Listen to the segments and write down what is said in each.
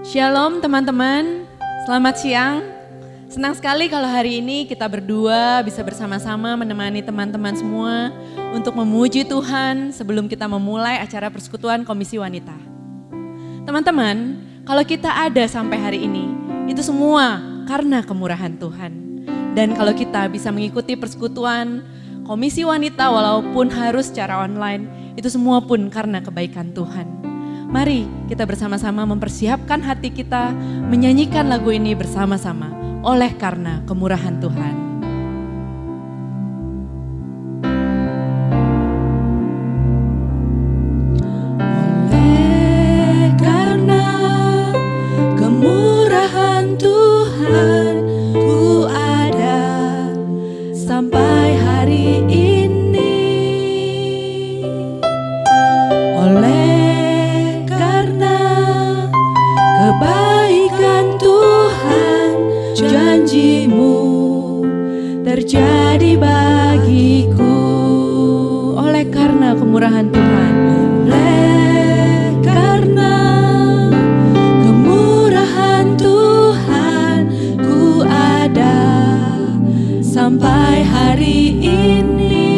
Shalom teman-teman, selamat siang. Senang sekali kalau hari ini kita berdua bisa bersama-sama menemani teman-teman semua untuk memuji Tuhan sebelum kita memulai acara persekutuan Komisi Wanita. Teman-teman, kalau kita ada sampai hari ini, itu semua karena kemurahan Tuhan. Dan kalau kita bisa mengikuti persekutuan Komisi Wanita walaupun harus secara online, itu semua pun karena kebaikan Tuhan. Mari kita bersama-sama mempersiapkan hati kita menyanyikan lagu ini bersama-sama oleh karena kemurahan Tuhan. Oleh karena kemurahan Tuhan, ku ada sampai hari ini. Oleh karena kebaikan Tuhan, janji-Mu terjadi bagiku. Oleh karena kemurahan Tuhan. Oleh karena kemurahan Tuhan, ku ada sampai hari ini.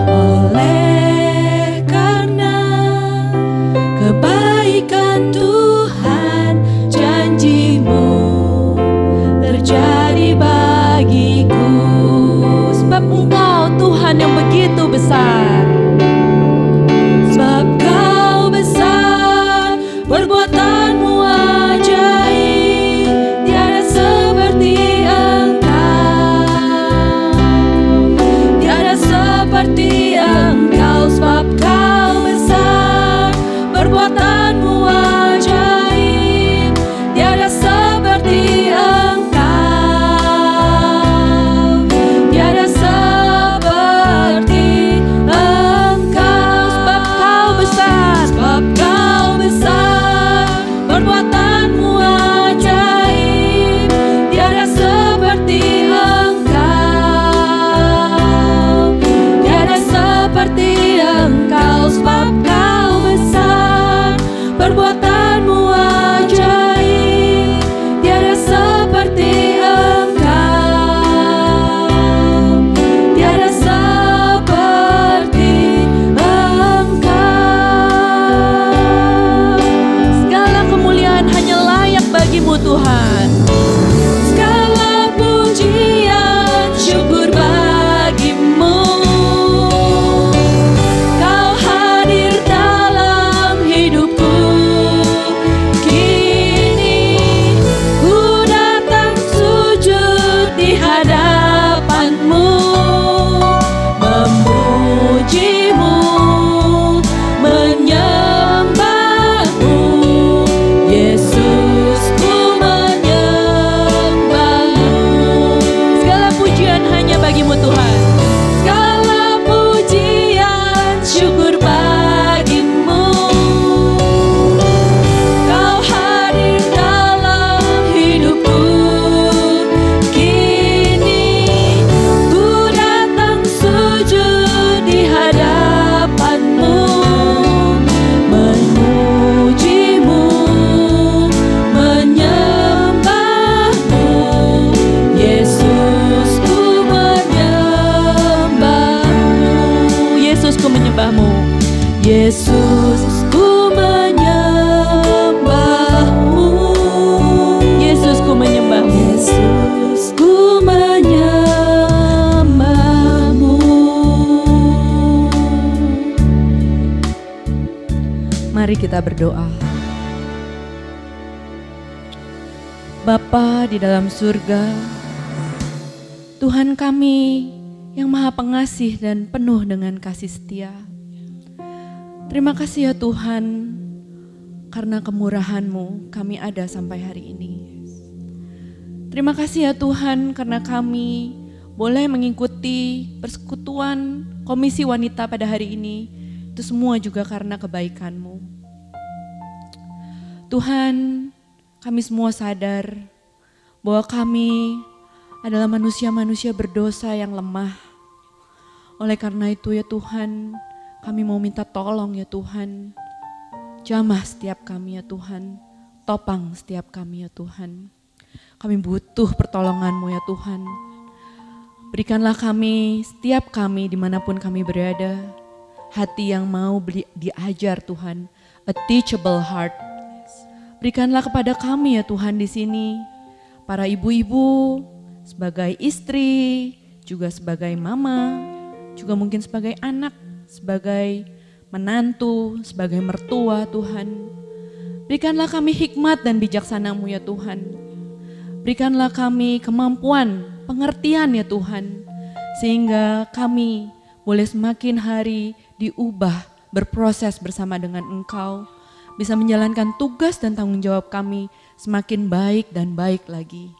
Oleh karena kebaikan Tuhan, janji-Mu terjadi bagiku. Sebab Engkau Tuhan yang begitu besar. Sebab Kau besar, perbuatan-Mu ajaib, tiada seperti Engkau. Tiada seperti Engkau, sebab Kau besar, perbuatan-Mu ajaib, tiada seperti Engkau. Tiada seperti Engkau. Sebab Kau besar. Sebab Kau besar, perbuatan-Mu ajaib, tiada seperti Engkau. Tiada seperti Engkau, sebab Kau besar, perbuatan-Mu ajaib, tiada seperti Engkau. Tiada seperti Engkau. Segala kemuliaan hanya layak bagi-Mu Tuhan. Segala pujian, syukur bagi-Mu. Kau hadir dalam hidupku. Kini ku datang sujud di hadapan-Mu, memuji-Mu, menyembah-Mu. Yesus, ku menyembah-Mu. Segala pujian hanya bagi-Mu Tuhan. Segala pujian, syukur bagi-Mu. Kau hadir dalam hidupku. Kini ku datang sujud di hadapan-Mu, memuji-Mu, menyembah-Mu. Yesus, ku menyembah-Mu. Yesus, ku menyembah-Mu. Yesus, ku menyembah-Mu. Yesus, ku menyembah-Mu. Yesus, ku menyembah-Mu. Mari kita berdoa. Bapa di dalam surga, Tuhan kami yang Maha Pengasih dan penuh dengan kasih setia. Terima kasih ya Tuhan, karena kemurahan-Mu kami ada sampai hari ini. Terima kasih ya Tuhan, karena kami boleh mengikuti persekutuan Komisi Wanita pada hari ini. Itu semua juga karena kebaikan-Mu. Tuhan, kami semua sadar bahwa kami adalah manusia-manusia berdosa yang lemah. Oleh karena itu ya Tuhan, kami mau minta tolong ya Tuhan. Jamah setiap kami ya Tuhan, topang setiap kami ya Tuhan. Kami butuh pertolongan-Mu ya Tuhan. Berikanlah kami, setiap kami dimanapun kami berada, hati yang mau diajar Tuhan, a teachable heart. Berikanlah kepada kami ya Tuhan di sini, para ibu-ibu, sebagai istri, juga sebagai mama, juga mungkin sebagai anak, sebagai menantu, sebagai mertua Tuhan. Berikanlah kami hikmat dan bijaksana-Mu ya Tuhan. Berikanlah kami kemampuan, pengertian ya Tuhan, sehingga kami boleh semakin hari diubah, berproses bersama dengan Engkau, bisa menjalankan tugas dan tanggung jawab kami semakin baik dan baik lagi.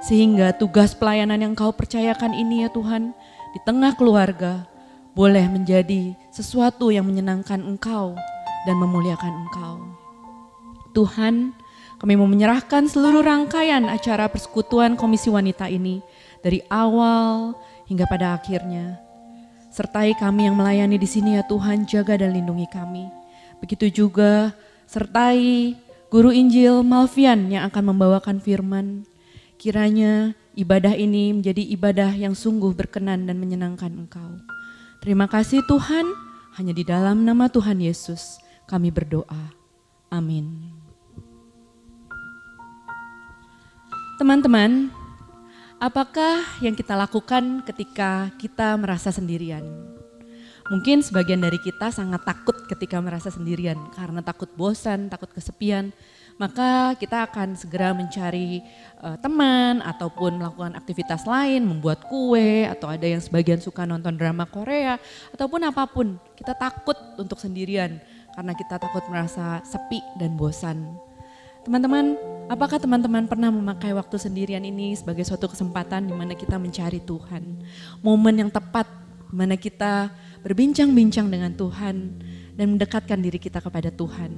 Sehingga tugas pelayanan yang Kau percayakan ini ya Tuhan, di tengah keluarga boleh menjadi sesuatu yang menyenangkan Engkau dan memuliakan Engkau. Tuhan, kami mau menyerahkan seluruh rangkaian acara persekutuan Komisi Wanita ini dari awal hingga pada akhirnya. Sertai kami yang melayani di sini ya Tuhan, jaga dan lindungi kami. Begitu juga sertai Guru Injil Malvian yang akan membawakan firman. Kiranya ibadah ini menjadi ibadah yang sungguh berkenan dan menyenangkan Engkau. Terima kasih Tuhan, hanya di dalam nama Tuhan Yesus kami berdoa. Amin. Teman-teman, apakah yang kita lakukan ketika kita merasa sendirian? Mungkin sebagian dari kita sangat takut ketika merasa sendirian karena takut bosan, takut kesepian. Maka kita akan segera mencari teman ataupun melakukan aktivitas lain, membuat kue atau ada yang sebagian suka nonton drama Korea ataupun apapun. Kita takut untuk sendirian karena kita takut merasa sepi dan bosan. Teman-teman, apakah teman-teman pernah memakai waktu sendirian ini sebagai suatu kesempatan di mana kita mencari Tuhan? Momen yang tepat di mana kita berbincang-bincang dengan Tuhan dan mendekatkan diri kita kepada Tuhan.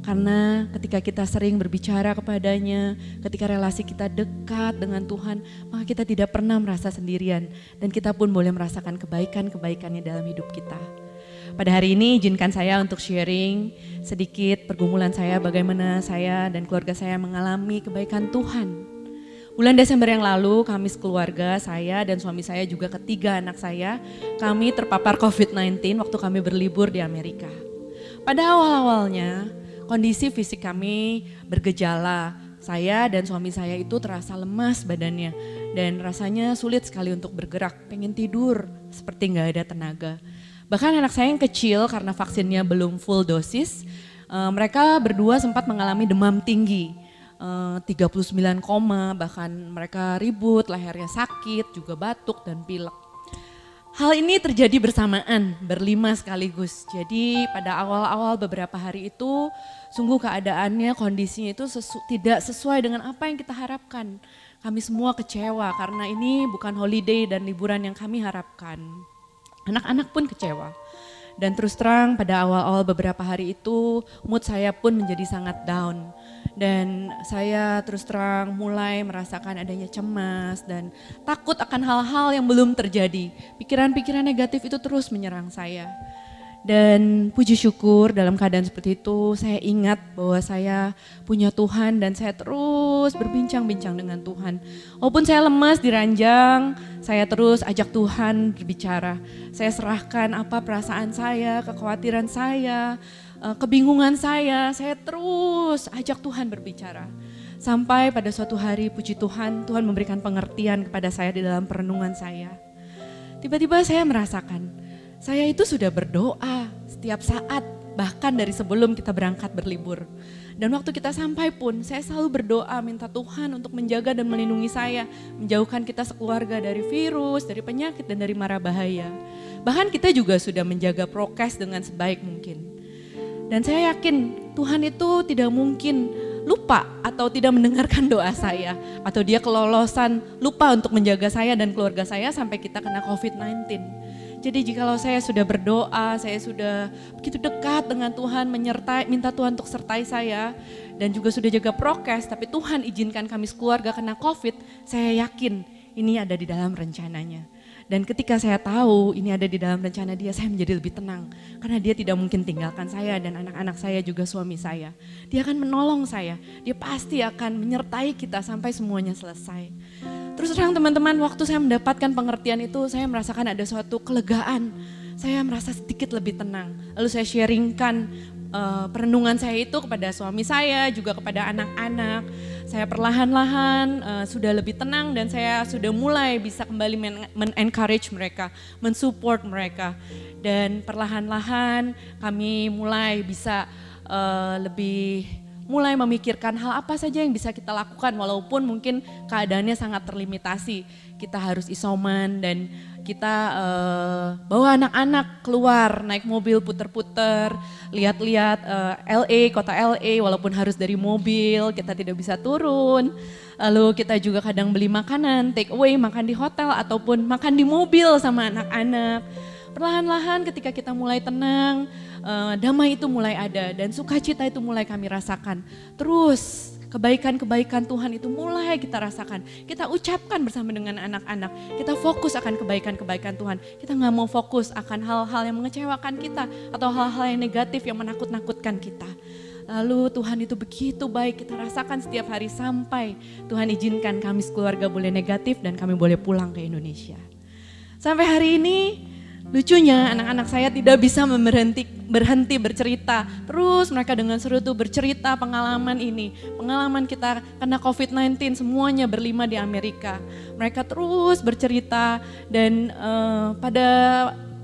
Karena ketika kita sering berbicara kepadanya, ketika relasi kita dekat dengan Tuhan, maka kita tidak pernah merasa sendirian dan kita pun boleh merasakan kebaikan-kebaikannya dalam hidup kita. Pada hari ini izinkan saya untuk sharing sedikit pergumulan saya, bagaimana saya dan keluarga saya mengalami kebaikan Tuhan. Bulan Desember yang lalu kami sekeluarga, saya dan suami saya juga ketiga anak saya, kami terpapar COVID-19 waktu kami berlibur di Amerika. Pada awal-awalnya kondisi fisik kami bergejala, saya dan suami saya itu terasa lemas badannya dan rasanya sulit sekali untuk bergerak, pengen tidur seperti gak ada tenaga. Bahkan anak saya yang kecil karena vaksinnya belum full dosis, mereka berdua sempat mengalami demam tinggi. 39, bahkan mereka ribut, lehernya sakit, juga batuk dan pilek. Hal ini terjadi bersamaan, berlima sekaligus. Jadi pada awal-awal beberapa hari itu sungguh keadaannya, kondisinya itu tidak sesuai dengan apa yang kita harapkan. Kami semua kecewa karena ini bukan holiday dan liburan yang kami harapkan. Anak-anak pun kecewa. Dan terus terang pada awal-awal beberapa hari itu mood saya pun menjadi sangat down. Dan saya terus terang mulai merasakan adanya cemas dan takut akan hal-hal yang belum terjadi. Pikiran-pikiran negatif itu terus menyerang saya. Dan puji syukur dalam keadaan seperti itu saya ingat bahwa saya punya Tuhan dan saya terus berbincang-bincang dengan Tuhan. Walaupun saya lemas di ranjang, saya terus ajak Tuhan berbicara. Saya serahkan apa perasaan saya, kekhawatiran saya, kebingungan saya terus ajak Tuhan berbicara. Sampai pada suatu hari puji Tuhan, Tuhan memberikan pengertian kepada saya di dalam perenungan saya. Tiba-tiba saya merasakan, saya itu sudah berdoa setiap saat, bahkan dari sebelum kita berangkat berlibur. Dan waktu kita sampai pun, saya selalu berdoa minta Tuhan untuk menjaga dan melindungi saya, menjauhkan kita sekeluarga dari virus, dari penyakit dan dari mara bahaya. Bahkan kita juga sudah menjaga prokes dengan sebaik mungkin. Dan saya yakin Tuhan itu tidak mungkin lupa atau tidak mendengarkan doa saya. Atau dia kelolosan lupa untuk menjaga saya dan keluarga saya sampai kita kena COVID-19. Jadi jikalau saya sudah berdoa, saya sudah begitu dekat dengan Tuhan, minta Tuhan untuk sertai saya dan juga sudah jaga prokes, tapi Tuhan izinkan kami sekeluarga kena COVID, saya yakin ini ada di dalam rencananya. Dan ketika saya tahu ini ada di dalam rencana Dia, saya menjadi lebih tenang. Karena Dia tidak mungkin tinggalkan saya dan anak-anak saya juga suami saya. Dia akan menolong saya, Dia pasti akan menyertai kita sampai semuanya selesai. Terus terang teman-teman, waktu saya mendapatkan pengertian itu, saya merasakan ada suatu kelegaan. Saya merasa sedikit lebih tenang. Lalu saya sharingkan perenungan saya itu kepada suami saya, juga kepada anak-anak. Saya perlahan-lahan sudah lebih tenang dan saya sudah mulai bisa kembali men-encourage mereka, men-support mereka. Dan perlahan-lahan kami mulai bisa lebih mulai memikirkan hal apa saja yang bisa kita lakukan walaupun mungkin keadaannya sangat terlimitasi. Kita harus isoman dan kita bawa anak-anak keluar naik mobil puter-puter, lihat-lihat LA, kota LA walaupun harus dari mobil, kita tidak bisa turun. Lalu kita juga kadang beli makanan, take away, makan di hotel ataupun makan di mobil sama anak-anak. Perlahan-lahan ketika kita mulai tenang, damai itu mulai ada dan sukacita itu mulai kami rasakan. Terus kebaikan-kebaikan Tuhan itu mulai kita rasakan. Kita ucapkan bersama dengan anak-anak. Kita fokus akan kebaikan-kebaikan Tuhan. Kita gak mau fokus akan hal-hal yang mengecewakan kita atau hal-hal yang negatif yang menakut-nakutkan kita. Lalu Tuhan itu begitu baik, kita rasakan setiap hari sampai Tuhan izinkan kami sekeluarga boleh negatif dan kami boleh pulang ke Indonesia. Sampai hari ini lucunya anak-anak saya tidak bisa berhenti bercerita. Terus mereka dengan serutu bercerita pengalaman ini. Pengalaman kita kena COVID-19 semuanya berlima di Amerika. Mereka terus bercerita dan pada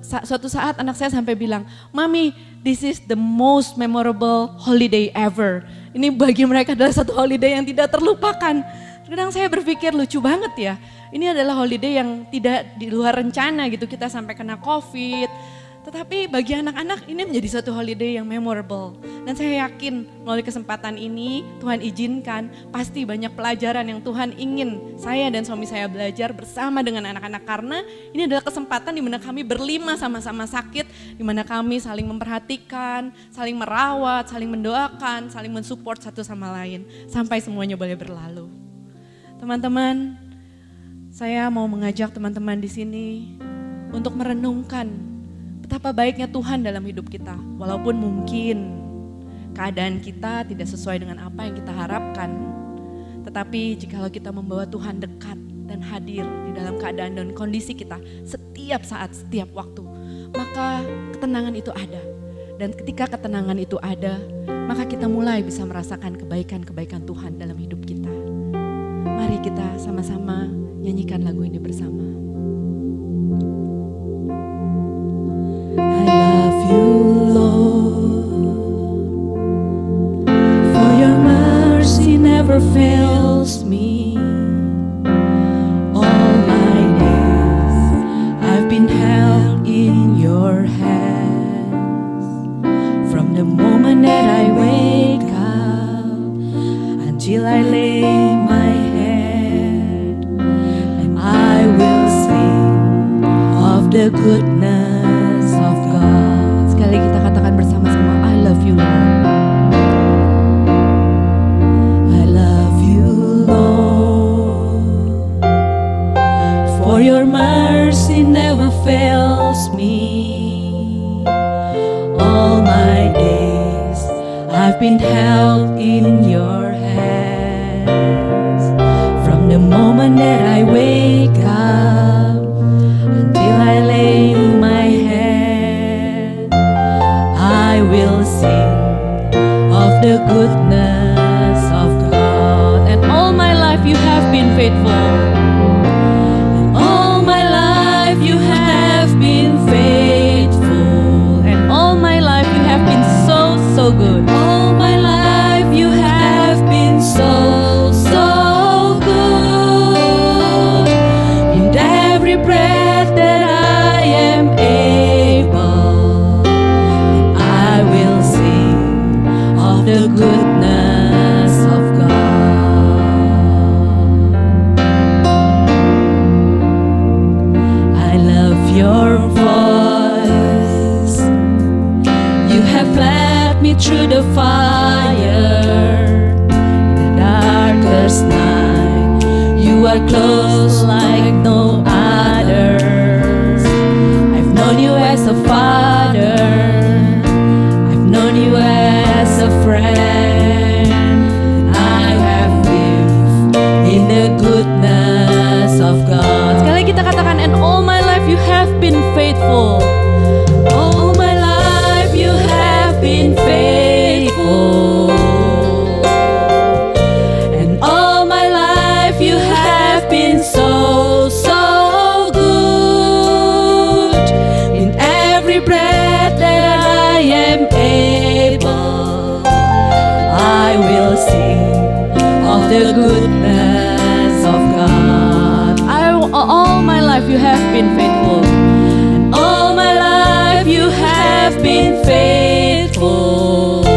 suatu saat anak saya sampai bilang, "Mami, this is the most memorable holiday ever." Ini bagi mereka adalah satu holiday yang tidak terlupakan. Kadang saya berpikir lucu banget ya. Ini adalah holiday yang tidak di luar rencana gitu, kita sampai kena COVID. Tetapi bagi anak-anak ini menjadi suatu holiday yang memorable. Dan saya yakin melalui kesempatan ini Tuhan izinkan pasti banyak pelajaran yang Tuhan ingin saya dan suami saya belajar bersama dengan anak-anak. Karena ini adalah kesempatan di mana kami berlima sama-sama sakit, di mana kami saling memperhatikan, saling merawat, saling mendoakan, saling mensupport satu sama lain. Sampai semuanya boleh berlalu. Teman-teman, saya mau mengajak teman-teman di sini untuk merenungkan betapa baiknya Tuhan dalam hidup kita. Walaupun mungkin keadaan kita tidak sesuai dengan apa yang kita harapkan. Tetapi jikalau kita membawa Tuhan dekat dan hadir di dalam keadaan dan kondisi kita setiap saat, setiap waktu, maka ketenangan itu ada. Dan ketika ketenangan itu ada, maka kita mulai bisa merasakan kebaikan-kebaikan Tuhan dalam hidup kita. Mari kita sama-sama nyanyikan lagu ini bersama. I love you, Lord, for your mercy never fails me. All my days I've been held in your hands. From the moment that I wake up until I lay my head, and I will sing of the goodness of God. Sekali kita katakan bersama-sama, I love you Lord. I love you, Lord, for your mercy never fails me. All my days I've been held in your hands. From the moment that I wake up until I lay my head, I will sing of the goodness of God. And all my life you have been faithful. And all my life you have been faithful. And all my life you have been so, so good. All my life you have been so, so good. In every breath that I am able, I will sing of the goodness of God. I love your voice. You have led me through the fire, in the darkest night. You are close like no other. as a father. I've known you as a friend. I have lived in the goodness of God. Sekali kita katakan, and all my life you have been faithful. All my life you have been faithful. And all my life you have been so, so good. In every breath that I am able, I will sing of the goodness of God. All my life you have been faithful. And all my life you have been faithful.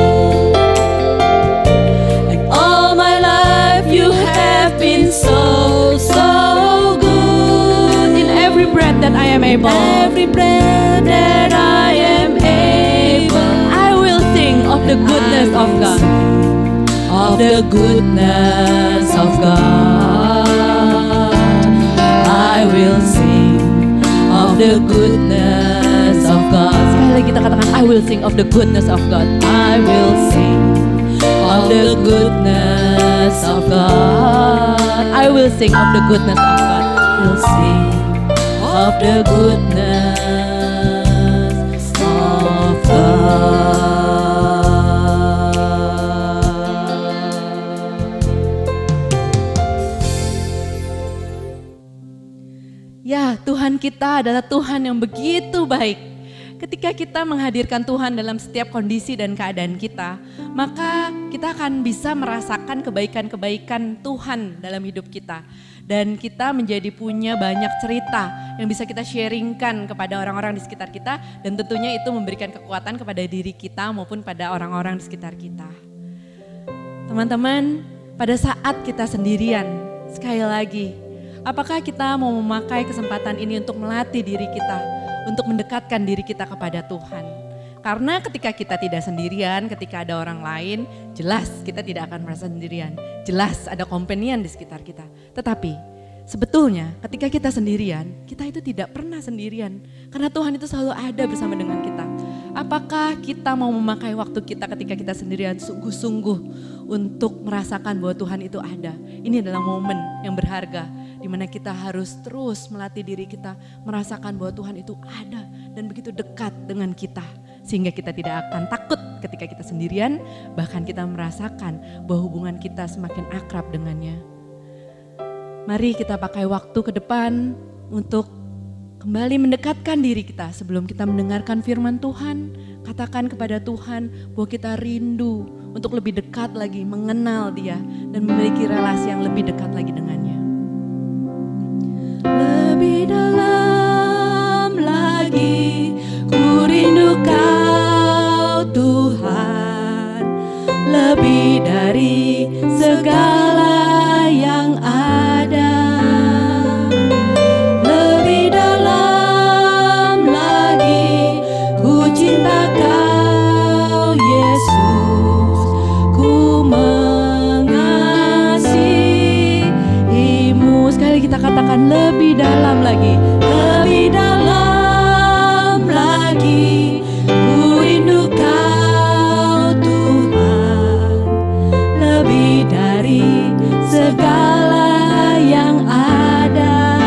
And all my life you have been so, so good. In every breath that I am able, Every breath that I am able, I will sing of the goodness of God. of the goodness of God. I will sing of the goodness of God. Sekali lagi kita katakan, I will sing of the goodness of God. I will sing of the goodness of God. I will sing of the goodness of God. I will sing of the goodness of God. Ya, Tuhan kita adalah Tuhan yang begitu baik. Ketika kita menghadirkan Tuhan dalam setiap kondisi dan keadaan kita, maka kita akan bisa merasakan kebaikan-kebaikan Tuhan dalam hidup kita. Dan kita menjadi punya banyak cerita yang bisa kita sharingkan kepada orang-orang di sekitar kita. Dan tentunya itu memberikan kekuatan kepada diri kita maupun pada orang-orang di sekitar kita. Teman-teman, pada saat kita sendirian, sekali lagi, apakah kita mau memakai kesempatan ini untuk melatih diri kita, untuk mendekatkan diri kita kepada Tuhan? Karena ketika kita tidak sendirian, ketika ada orang lain, jelas kita tidak akan merasa sendirian. Jelas ada companion di sekitar kita. Tetapi sebetulnya ketika kita sendirian, kita itu tidak pernah sendirian. Karena Tuhan itu selalu ada bersama dengan kita. Apakah kita mau memakai waktu kita ketika kita sendirian sungguh-sungguh untuk merasakan bahwa Tuhan itu ada? Ini adalah momen yang berharga di mana kita harus terus melatih diri kita merasakan bahwa Tuhan itu ada dan begitu dekat dengan kita. Sehingga kita tidak akan takut ketika kita sendirian, bahkan kita merasakan bahwa hubungan kita semakin akrab dengannya. Mari kita pakai waktu ke depan untuk kembali mendekatkan diri kita sebelum kita mendengarkan firman Tuhan. Katakan kepada Tuhan bahwa kita rindu untuk lebih dekat lagi mengenal Dia dan memiliki relasi yang lebih dekat lagi dengannya. Lebih dalam lagi ku rindu Kau Tuhan, lebih dari segala yang ada. Lebih dalam lagi ku cinta Kau Yesus, ku mengasihimu. Sekali kita katakan lebih dalam lagi. Lebih dalam lagi ku rindu Kau Tuhan, lebih dari segala yang ada.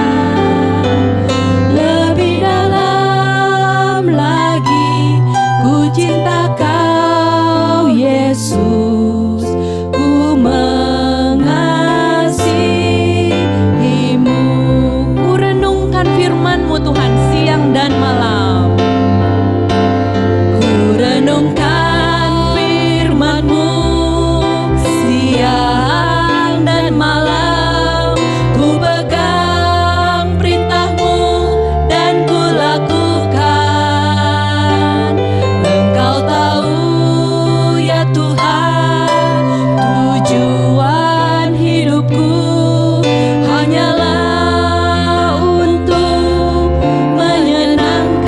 Lebih dalam lagi ku cinta Kau Yesus, ku mengasihimu. Ku renungkan firman-Mu Tuhan siang dan malam. Ku renungkan firman-Mu siang dan malam. Ku pegang perintah-Mu dan ku lakukan. Engkau tahu ya Tuhan, tujuan hidupku hanyalah untuk menyenangkan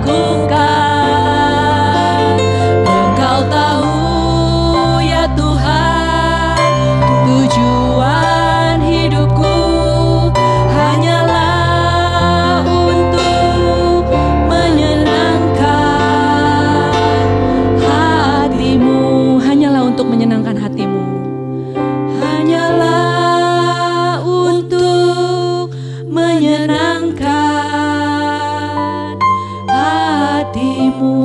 lakukan. Engkau tahu ya Tuhan, tujuan hidupku hanyalah untuk menyenangkan hatimu. Hanyalah untuk menyenangkan hatimu. Hanyalah untuk menyenangkan hatimu.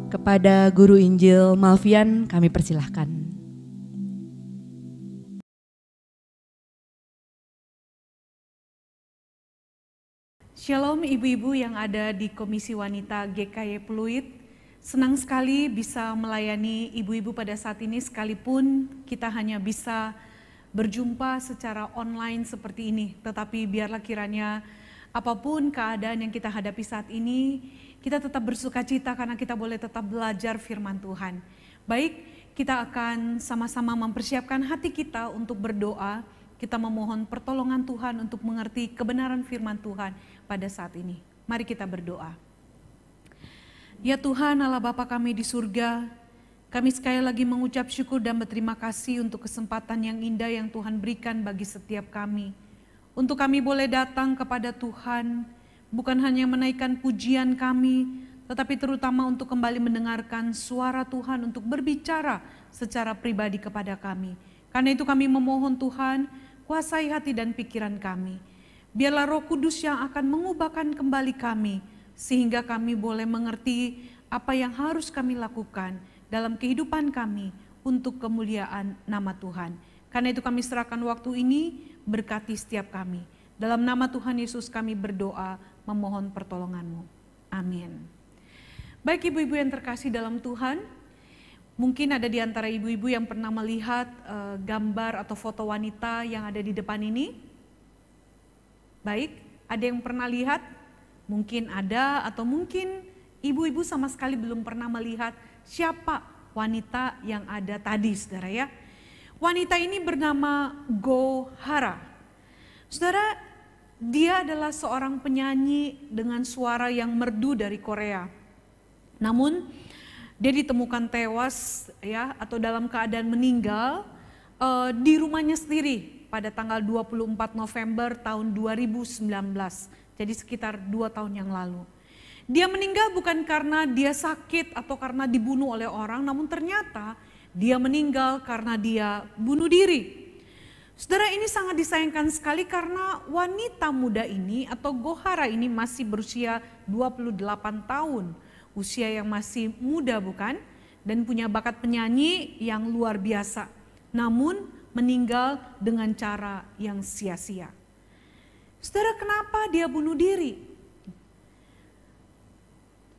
Kepada Guru Injil Malvian kami persilahkan. Shalom ibu-ibu yang ada di Komisi Wanita GKY Pluit. Senang sekali bisa melayani ibu-ibu pada saat ini sekalipun kita hanya bisa berjumpa secara online seperti ini. Tetapi biarlah kiranya apapun keadaan yang kita hadapi saat ini, kita tetap bersuka cita karena kita boleh tetap belajar firman Tuhan. Baik, kita akan sama-sama mempersiapkan hati kita untuk berdoa. Kita memohon pertolongan Tuhan untuk mengerti kebenaran firman Tuhan pada saat ini. Mari kita berdoa. Ya Tuhan Allah Bapa kami di surga, kami sekali lagi mengucap syukur dan berterima kasih untuk kesempatan yang indah yang Tuhan berikan bagi setiap kami. Untuk kami boleh datang kepada Tuhan, bukan hanya menaikkan pujian kami, tetapi terutama untuk kembali mendengarkan suara Tuhan untuk berbicara secara pribadi kepada kami. Karena itu kami memohon Tuhan, kuasai hati dan pikiran kami. Biarlah Roh Kudus yang akan mengubahkan kembali kami, sehingga kami boleh mengerti apa yang harus kami lakukan dalam kehidupan kami untuk kemuliaan nama Tuhan. Karena itu kami serahkan waktu ini, berkati setiap kami. Dalam nama Tuhan Yesus kami berdoa, memohon pertolongan-Mu. Amin. Baik ibu-ibu yang terkasih dalam Tuhan, mungkin ada di antara ibu-ibu yang pernah melihat gambar atau foto wanita yang ada di depan ini. Baik, ada yang pernah lihat? Mungkin ada atau mungkin ibu-ibu sama sekali belum pernah melihat siapa wanita yang ada tadi, saudara ya. Wanita ini bernama Go Hara. Saudara, dia adalah seorang penyanyi dengan suara yang merdu dari Korea. Namun dia ditemukan tewas ya atau dalam keadaan meninggal di rumahnya sendiri pada tanggal 24 November tahun 2019. Jadi sekitar 2 tahun yang lalu. Dia meninggal bukan karena dia sakit atau karena dibunuh oleh orang, namun ternyata dia meninggal karena dia bunuh diri. Saudara, ini sangat disayangkan sekali karena wanita muda ini atau Go Hara ini masih berusia 28 tahun. Usia yang masih muda bukan? Dan punya bakat penyanyi yang luar biasa. Namun meninggal dengan cara yang sia-sia. Saudara, kenapa dia bunuh diri?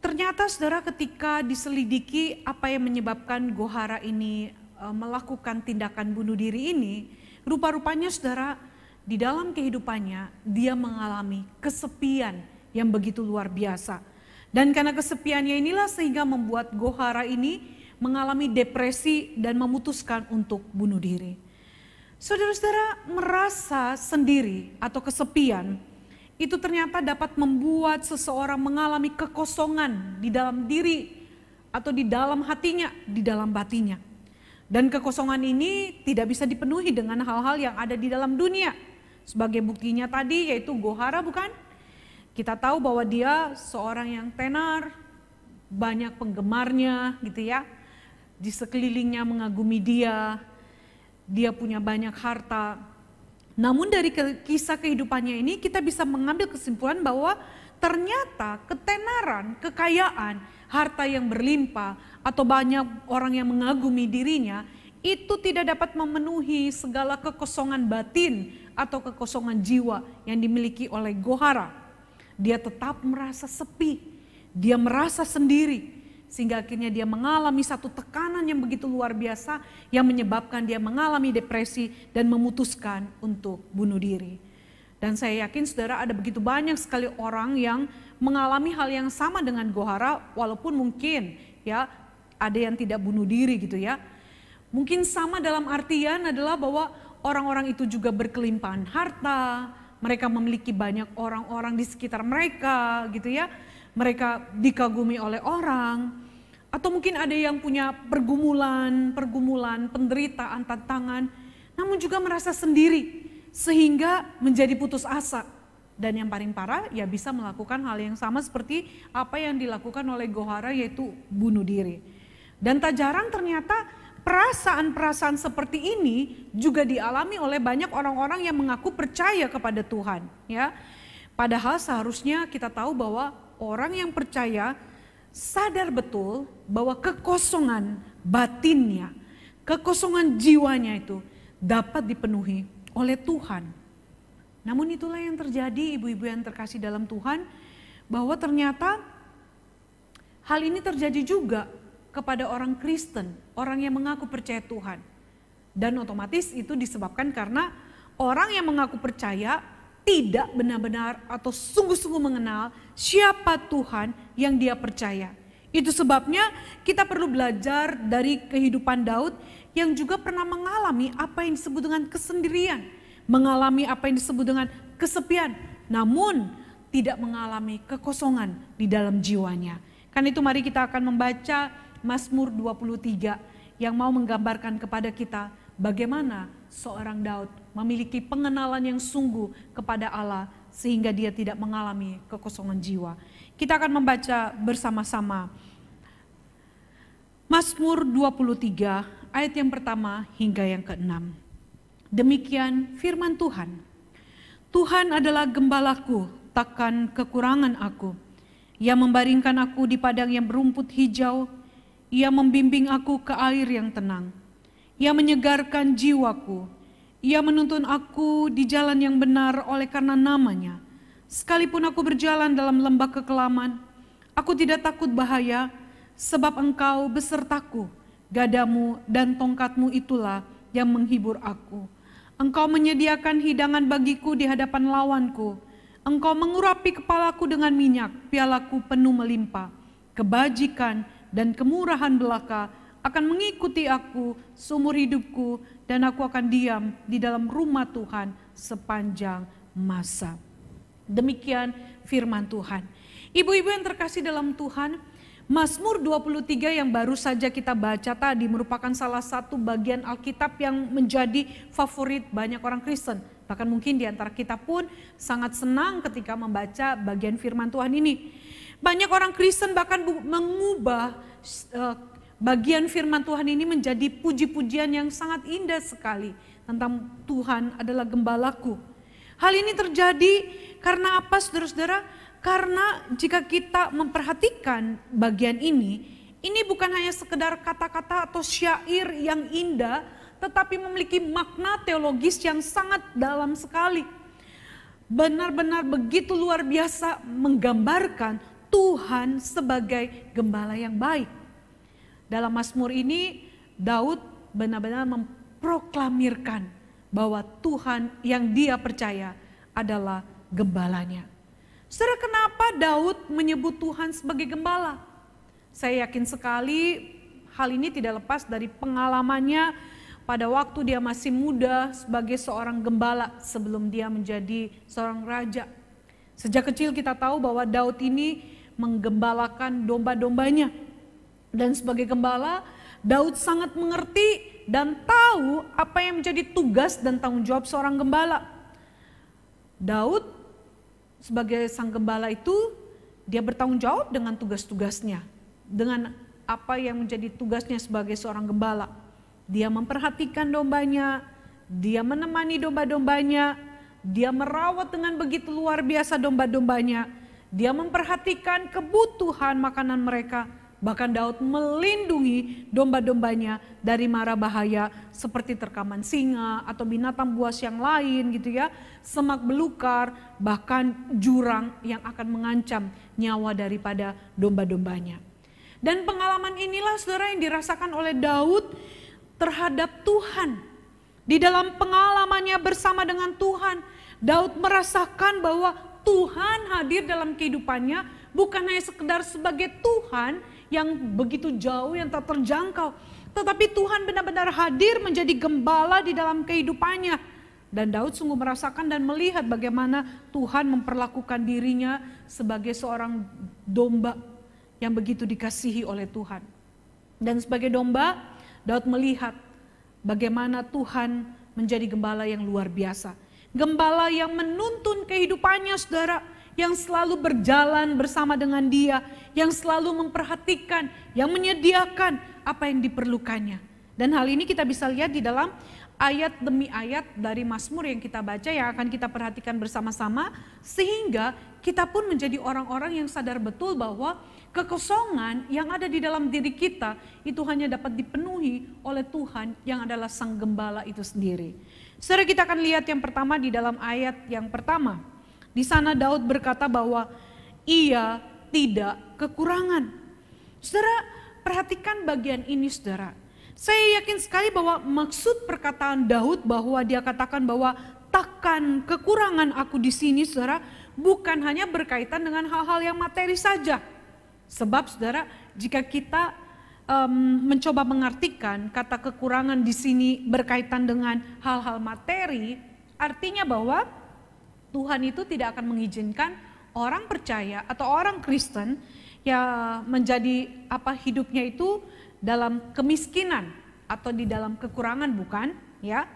Ternyata saudara ketika diselidiki apa yang menyebabkan Go Hara ini melakukan tindakan bunuh diri ini, rupa-rupanya saudara di dalam kehidupannya dia mengalami kesepian yang begitu luar biasa. Dan karena kesepiannya inilah sehingga membuat Go Hara ini mengalami depresi dan memutuskan untuk bunuh diri. Saudara-saudara, merasa sendiri atau kesepian itu ternyata dapat membuat seseorang mengalami kekosongan di dalam diri atau di dalam hatinya, di dalam batinnya. Dan kekosongan ini tidak bisa dipenuhi dengan hal-hal yang ada di dalam dunia. Sebagai buktinya tadi yaitu Go Hara bukan? Kita tahu bahwa dia seorang yang tenar, banyak penggemarnya gitu ya. Di sekelilingnya mengagumi dia punya banyak harta. Namun dari kisah kehidupannya ini kita bisa mengambil kesimpulan bahwa ternyata ketenaran, kekayaan, harta yang berlimpah atau banyak orang yang mengagumi dirinya itu tidak dapat memenuhi segala kekosongan batin atau kekosongan jiwa yang dimiliki oleh Go Hara. Dia tetap merasa sepi, dia merasa sendiri. Sehingga akhirnya dia mengalami satu tekanan yang begitu luar biasa yang menyebabkan dia mengalami depresi dan memutuskan untuk bunuh diri. Dan saya yakin saudara ada begitu banyak sekali orang yang mengalami hal yang sama dengan Go Hara walaupun mungkin ya ada yang tidak bunuh diri gitu ya. Mungkin sama dalam artian adalah bahwa orang-orang itu juga berkelimpahan harta, mereka memiliki banyak orang-orang di sekitar mereka gitu ya. Mereka dikagumi oleh orang, atau mungkin ada yang punya pergumulan, penderitaan, tantangan, namun juga merasa sendiri sehingga menjadi putus asa. Dan yang paling parah ya bisa melakukan hal yang sama seperti apa yang dilakukan oleh Gohara, yaitu bunuh diri. Dan tak jarang ternyata perasaan-perasaan seperti ini juga dialami oleh banyak orang-orang yang mengaku percaya kepada Tuhan ya. Padahal seharusnya kita tahu bahwa orang yang percaya sadar betul bahwa kekosongan batinnya, kekosongan jiwanya itu dapat dipenuhi oleh Tuhan. Namun itulah yang terjadi, ibu-ibu yang terkasih dalam Tuhan, bahwa ternyata hal ini terjadi juga kepada orang Kristen, orang yang mengaku percaya Tuhan. Dan otomatis itu disebabkan karena orang yang mengaku percaya tidak benar-benar atau sungguh-sungguh mengenal siapa Tuhan yang dia percaya. Itu sebabnya kita perlu belajar dari kehidupan Daud yang juga pernah mengalami apa yang disebut dengan kesendirian, mengalami apa yang disebut dengan kesepian, namun tidak mengalami kekosongan di dalam jiwanya. Karena itu mari kita akan membaca Mazmur 23 yang mau menggambarkan kepada kita bagaimana seorang Daud memiliki pengenalan yang sungguh kepada Allah sehingga dia tidak mengalami kekosongan jiwa. Kita akan membaca bersama-sama Mazmur 23 ayat yang pertama hingga yang ke-6. Demikian firman Tuhan. Tuhan adalah gembalaku, takkan kekurangan aku. Ia membaringkan aku di padang yang berumput hijau. Ia membimbing aku ke air yang tenang. Ia menyegarkan jiwaku. Ia menuntun aku di jalan yang benar oleh karena namanya. Sekalipun aku berjalan dalam lembah kekelaman, aku tidak takut bahaya, sebab Engkau besertaku. Gadamu dan tongkatmu itulah yang menghibur aku. Engkau menyediakan hidangan bagiku di hadapan lawanku. Engkau mengurapi kepalaku dengan minyak, pialaku penuh melimpah. Kebajikan dan kemurahan belaka akan mengikuti aku seumur hidupku, dan aku akan diam di dalam rumah Tuhan sepanjang masa. Demikian firman Tuhan. Ibu-ibu yang terkasih dalam Tuhan, Mazmur 23 yang baru saja kita baca tadi merupakan salah satu bagian Alkitab yang menjadi favorit banyak orang Kristen. Bahkan mungkin di antara kita pun sangat senang ketika membaca bagian firman Tuhan ini. Banyak orang Kristen bahkan mengubah bagian firman Tuhan ini menjadi puji-pujian yang sangat indah sekali tentang Tuhan adalah gembalaku. Hal ini terjadi karena apa, saudara-saudara? Karena jika kita memperhatikan bagian ini bukan hanya sekedar kata-kata atau syair yang indah, tetapi memiliki makna teologis yang sangat dalam sekali. Benar-benar begitu luar biasa menggambarkan Tuhan sebagai gembala yang baik. Dalam Mazmur ini, Daud benar-benar memproklamirkan bahwa Tuhan yang dia percaya adalah gembalanya. Saudara, kenapa Daud menyebut Tuhan sebagai gembala? Saya yakin sekali hal ini tidak lepas dari pengalamannya pada waktu dia masih muda sebagai seorang gembala sebelum dia menjadi seorang raja. Sejak kecil kita tahu bahwa Daud ini menggembalakan domba-dombanya. Dan sebagai gembala, Daud sangat mengerti dan tahu apa yang menjadi tugas dan tanggung jawab seorang gembala. Daud sebagai sang gembala itu, dia bertanggung jawab dengan tugas-tugasnya. Dengan apa yang menjadi tugasnya sebagai seorang gembala. Dia memperhatikan dombanya, dia menemani domba-dombanya, dia merawat dengan begitu luar biasa domba-dombanya. Dia memperhatikan kebutuhan makanan mereka. Bahkan Daud melindungi domba-dombanya dari mara bahaya seperti terkaman singa atau binatang buas yang lain gitu ya. Semak belukar, bahkan jurang yang akan mengancam nyawa daripada domba-dombanya. Dan pengalaman inilah saudara yang dirasakan oleh Daud terhadap Tuhan. Di dalam pengalamannya bersama dengan Tuhan, Daud merasakan bahwa Tuhan hadir dalam kehidupannya bukan hanya sekedar sebagai Tuhan yang begitu jauh, yang tak terjangkau. tetapi Tuhan benar-benar hadir menjadi gembala di dalam kehidupannya. Dan Daud sungguh merasakan dan melihat bagaimana Tuhan memperlakukan dirinya sebagai seorang domba yang begitu dikasihi oleh Tuhan. Dan sebagai domba, Daud melihat bagaimana Tuhan menjadi gembala yang luar biasa. Gembala yang menuntun kehidupannya, saudara, yang selalu berjalan bersama dengan dia, yang selalu memperhatikan, yang menyediakan apa yang diperlukannya. Dan hal ini kita bisa lihat di dalam ayat demi ayat dari Mazmur yang kita baca, yang akan kita perhatikan bersama-sama, sehingga kita pun menjadi orang-orang yang sadar betul bahwa kekosongan yang ada di dalam diri kita itu hanya dapat dipenuhi oleh Tuhan yang adalah Sang Gembala itu sendiri. Saudara, kita akan lihat yang pertama di dalam ayat yang pertama. Di sana Daud berkata bahwa ia tidak kekurangan. Saudara, perhatikan bagian ini, saudara. Saya yakin sekali bahwa maksud perkataan Daud bahwa dia katakan bahwa takkan kekurangan aku di sini, saudara, bukan hanya berkaitan dengan hal-hal yang materi saja. Sebab, saudara, jika kita mencoba mengartikan kata kekurangan di sini berkaitan dengan hal-hal materi, artinya bahwa Tuhan itu tidak akan mengizinkan orang percaya atau orang Kristen yang menjadi hidupnya itu dalam kemiskinan atau di dalam kekurangan, bukan ya.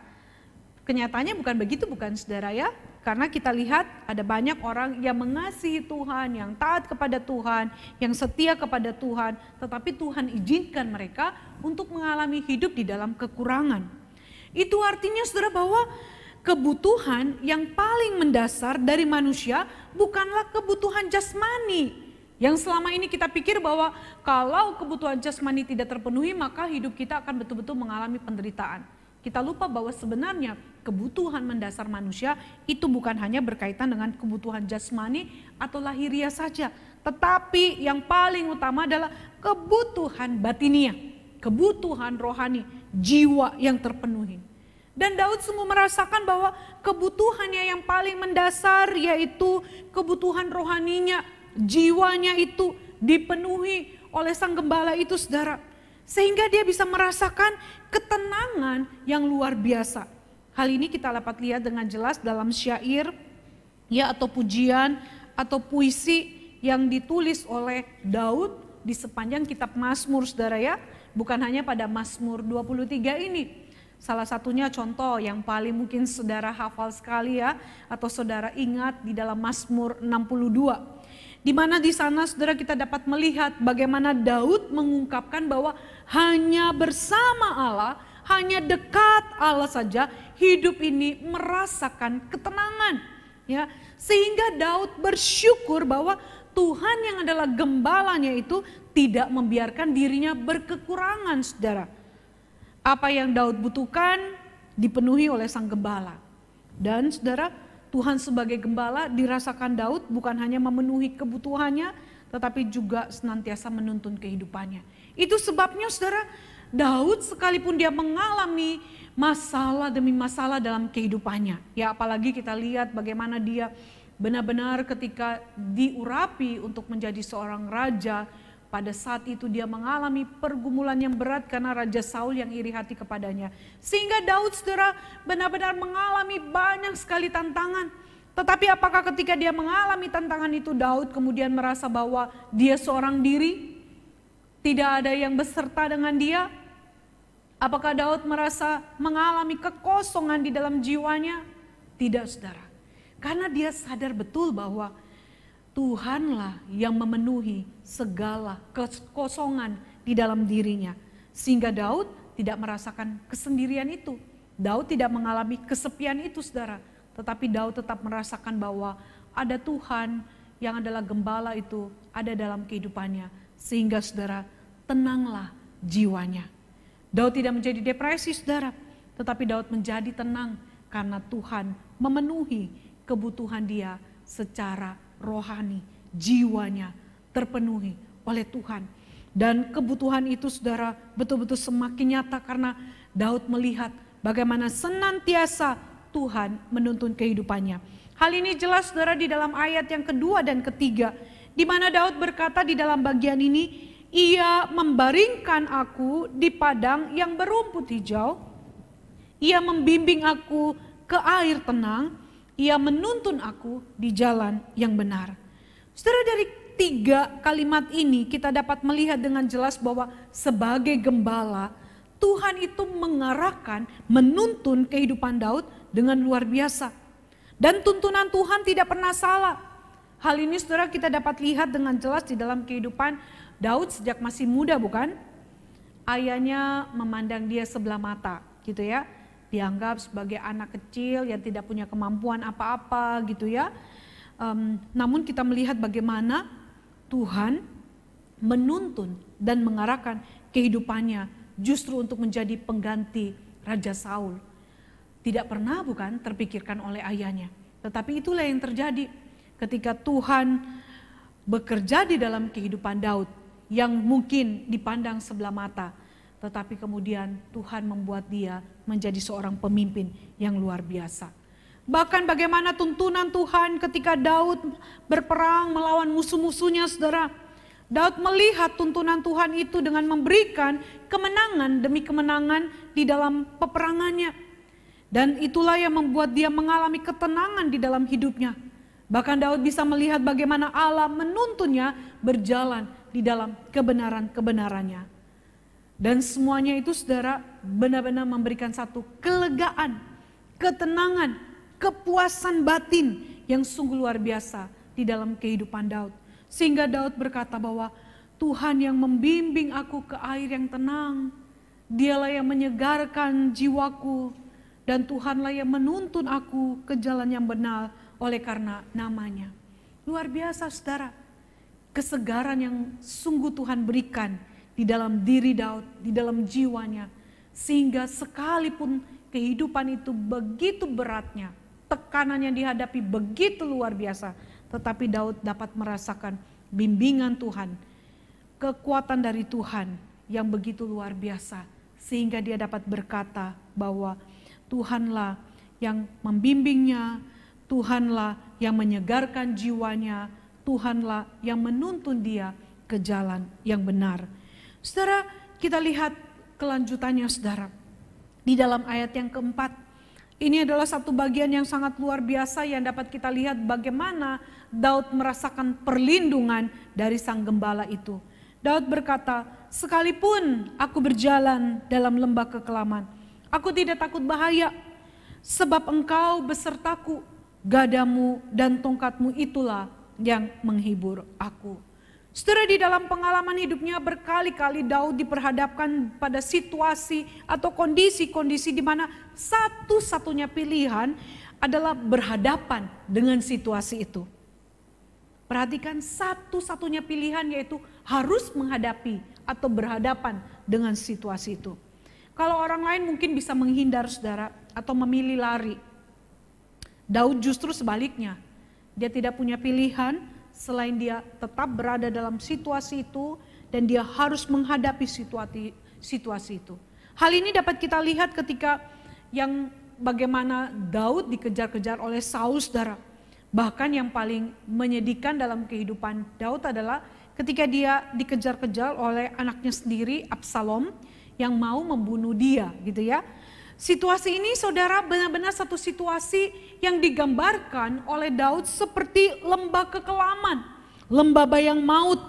Kenyataannya bukan begitu, bukan saudara ya. Karena kita lihat ada banyak orang yang mengasihi Tuhan, yang taat kepada Tuhan, yang setia kepada Tuhan, tetapi Tuhan izinkan mereka untuk mengalami hidup di dalam kekurangan. Itu artinya, saudara, bahwa kebutuhan yang paling mendasar dari manusia bukanlah kebutuhan jasmani. Yang selama ini kita pikir bahwa kalau kebutuhan jasmani tidak terpenuhi, maka hidup kita akan betul-betul mengalami penderitaan. Kita lupa bahwa sebenarnya kebutuhan mendasar manusia itu bukan hanya berkaitan dengan kebutuhan jasmani atau lahiriah saja, tetapi yang paling utama adalah kebutuhan batiniah, kebutuhan rohani, jiwa yang terpenuhi. Dan Daud sungguh merasakan bahwa kebutuhannya yang paling mendasar yaitu kebutuhan rohaninya, jiwanya itu dipenuhi oleh Sang Gembala itu, saudara. Sehingga dia bisa merasakan ketenangan yang luar biasa. Hal ini kita dapat lihat dengan jelas dalam syair ya, atau pujian atau puisi yang ditulis oleh Daud di sepanjang kitab Mazmur, saudara ya. Bukan hanya pada Mazmur 23 ini. Salah satunya contoh yang paling mungkin saudara hafal sekali ya, atau saudara ingat di dalam Mazmur 62. Di mana di sana, saudara, kita dapat melihat bagaimana Daud mengungkapkan bahwa hanya bersama Allah, hanya dekat Allah saja hidup ini merasakan ketenangan. Ya, sehingga Daud bersyukur bahwa Tuhan yang adalah gembalanya itu tidak membiarkan dirinya berkekurangan, saudara. Apa yang Daud butuhkan dipenuhi oleh Sang Gembala. Dan saudara, Tuhan sebagai gembala dirasakan Daud bukan hanya memenuhi kebutuhannya, tetapi juga senantiasa menuntun kehidupannya. Itu sebabnya, saudara, Daud sekalipun dia mengalami masalah demi masalah dalam kehidupannya. Ya, apalagi kita lihat bagaimana dia benar-benar ketika diurapi untuk menjadi seorang raja, pada saat itu dia mengalami pergumulan yang berat karena Raja Saul yang iri hati kepadanya. Sehingga Daud, saudara, benar-benar mengalami banyak sekali tantangan. Tetapi apakah ketika dia mengalami tantangan itu Daud kemudian merasa bahwa dia seorang diri? Tidak ada yang beserta dengan dia? Apakah Daud merasa mengalami kekosongan di dalam jiwanya? Tidak, saudara. Karena dia sadar betul bahwa Tuhanlah yang memenuhi segala kekosongan di dalam dirinya. Sehingga Daud tidak merasakan kesendirian itu. Daud tidak mengalami kesepian itu, saudara. Tetapi Daud tetap merasakan bahwa ada Tuhan yang adalah gembala itu ada dalam kehidupannya. Sehingga, saudara, tenanglah jiwanya. Daud tidak menjadi depresi, saudara. Tetapi Daud menjadi tenang karena Tuhan memenuhi kebutuhan dia secara rohani, jiwanya terpenuhi oleh Tuhan. Dan kebutuhan itu, saudara, betul-betul semakin nyata karena Daud melihat bagaimana senantiasa Tuhan menuntun kehidupannya. Hal ini jelas, saudara, di dalam ayat yang kedua dan ketiga, di mana Daud berkata di dalam bagian ini, Ia membaringkan aku di padang yang berumput hijau. Ia membimbing aku ke air tenang. Ia menuntun aku di jalan yang benar. Saudara, dari 3 kalimat ini kita dapat melihat dengan jelas bahwa sebagai gembala, Tuhan itu mengarahkan, menuntun kehidupan Daud dengan luar biasa. Dan tuntunan Tuhan tidak pernah salah. Hal ini saudara kita dapat lihat dengan jelas di dalam kehidupan Daud sejak masih muda, bukan? Ayahnya memandang dia sebelah mata gitu ya. Dianggap sebagai anak kecil yang tidak punya kemampuan apa-apa gitu ya. Namun kita melihat bagaimana Tuhan menuntun dan mengarahkan kehidupannya justru untuk menjadi pengganti Raja Saul. Tidak pernah bukan terpikirkan oleh ayahnya. Tetapi itulah yang terjadi ketika Tuhan bekerja di dalam kehidupan Daud yang mungkin dipandang sebelah mata. Tetapi kemudian Tuhan membuat dia menjadi seorang pemimpin yang luar biasa. Bahkan bagaimana tuntunan Tuhan ketika Daud berperang melawan musuh-musuhnya, saudara. Daud melihat tuntunan Tuhan itu dengan memberikan kemenangan demi kemenangan di dalam peperangannya. Dan itulah yang membuat dia mengalami ketenangan di dalam hidupnya. Bahkan Daud bisa melihat bagaimana Allah menuntunnya berjalan di dalam kebenaran-kebenarannya. Dan semuanya itu saudara benar-benar memberikan satu kelegaan, ketenangan, kepuasan batin yang sungguh luar biasa di dalam kehidupan Daud. Sehingga Daud berkata bahwa Tuhan yang membimbing aku ke air yang tenang, Dialah yang menyegarkan jiwaku, dan Tuhanlah yang menuntun aku ke jalan yang benar oleh karena namanya. Luar biasa saudara, kesegaran yang sungguh Tuhan berikan di dalam diri Daud, di dalam jiwanya. Sehingga sekalipun kehidupan itu begitu beratnya, tekanan yang dihadapi begitu luar biasa, tetapi Daud dapat merasakan bimbingan Tuhan, kekuatan dari Tuhan yang begitu luar biasa. Sehingga dia dapat berkata bahwa Tuhanlah yang membimbingnya, Tuhanlah yang menyegarkan jiwanya, Tuhanlah yang menuntun dia ke jalan yang benar. Saudara, kita lihat kelanjutannya saudara. Di dalam ayat yang keempat, ini adalah satu bagian yang sangat luar biasa yang dapat kita lihat bagaimana Daud merasakan perlindungan dari sang gembala itu. Daud berkata, sekalipun aku berjalan dalam lembah kekelaman, aku tidak takut bahaya, sebab engkau besertaku, gadamu dan tongkatmu itulah yang menghibur aku. Saudara, di dalam pengalaman hidupnya berkali-kali Daud diperhadapkan pada situasi atau kondisi-kondisi di mana satu-satunya pilihan adalah berhadapan dengan situasi itu. Perhatikan, satu-satunya pilihan yaitu harus menghadapi atau berhadapan dengan situasi itu. Kalau orang lain mungkin bisa menghindar saudara atau memilih lari. Daud justru sebaliknya, dia tidak punya pilihan selain dia tetap berada dalam situasi itu dan dia harus menghadapi situasi itu. Hal ini dapat kita lihat ketika yang bagaimana Daud dikejar-kejar oleh Saul saudara. Bahkan yang paling menyedihkan dalam kehidupan Daud adalah ketika dia dikejar-kejar oleh anaknya sendiri Absalom yang mau membunuh dia gitu ya. Situasi ini saudara benar-benar satu situasi yang digambarkan oleh Daud seperti lembah kekelaman, lembah bayang maut,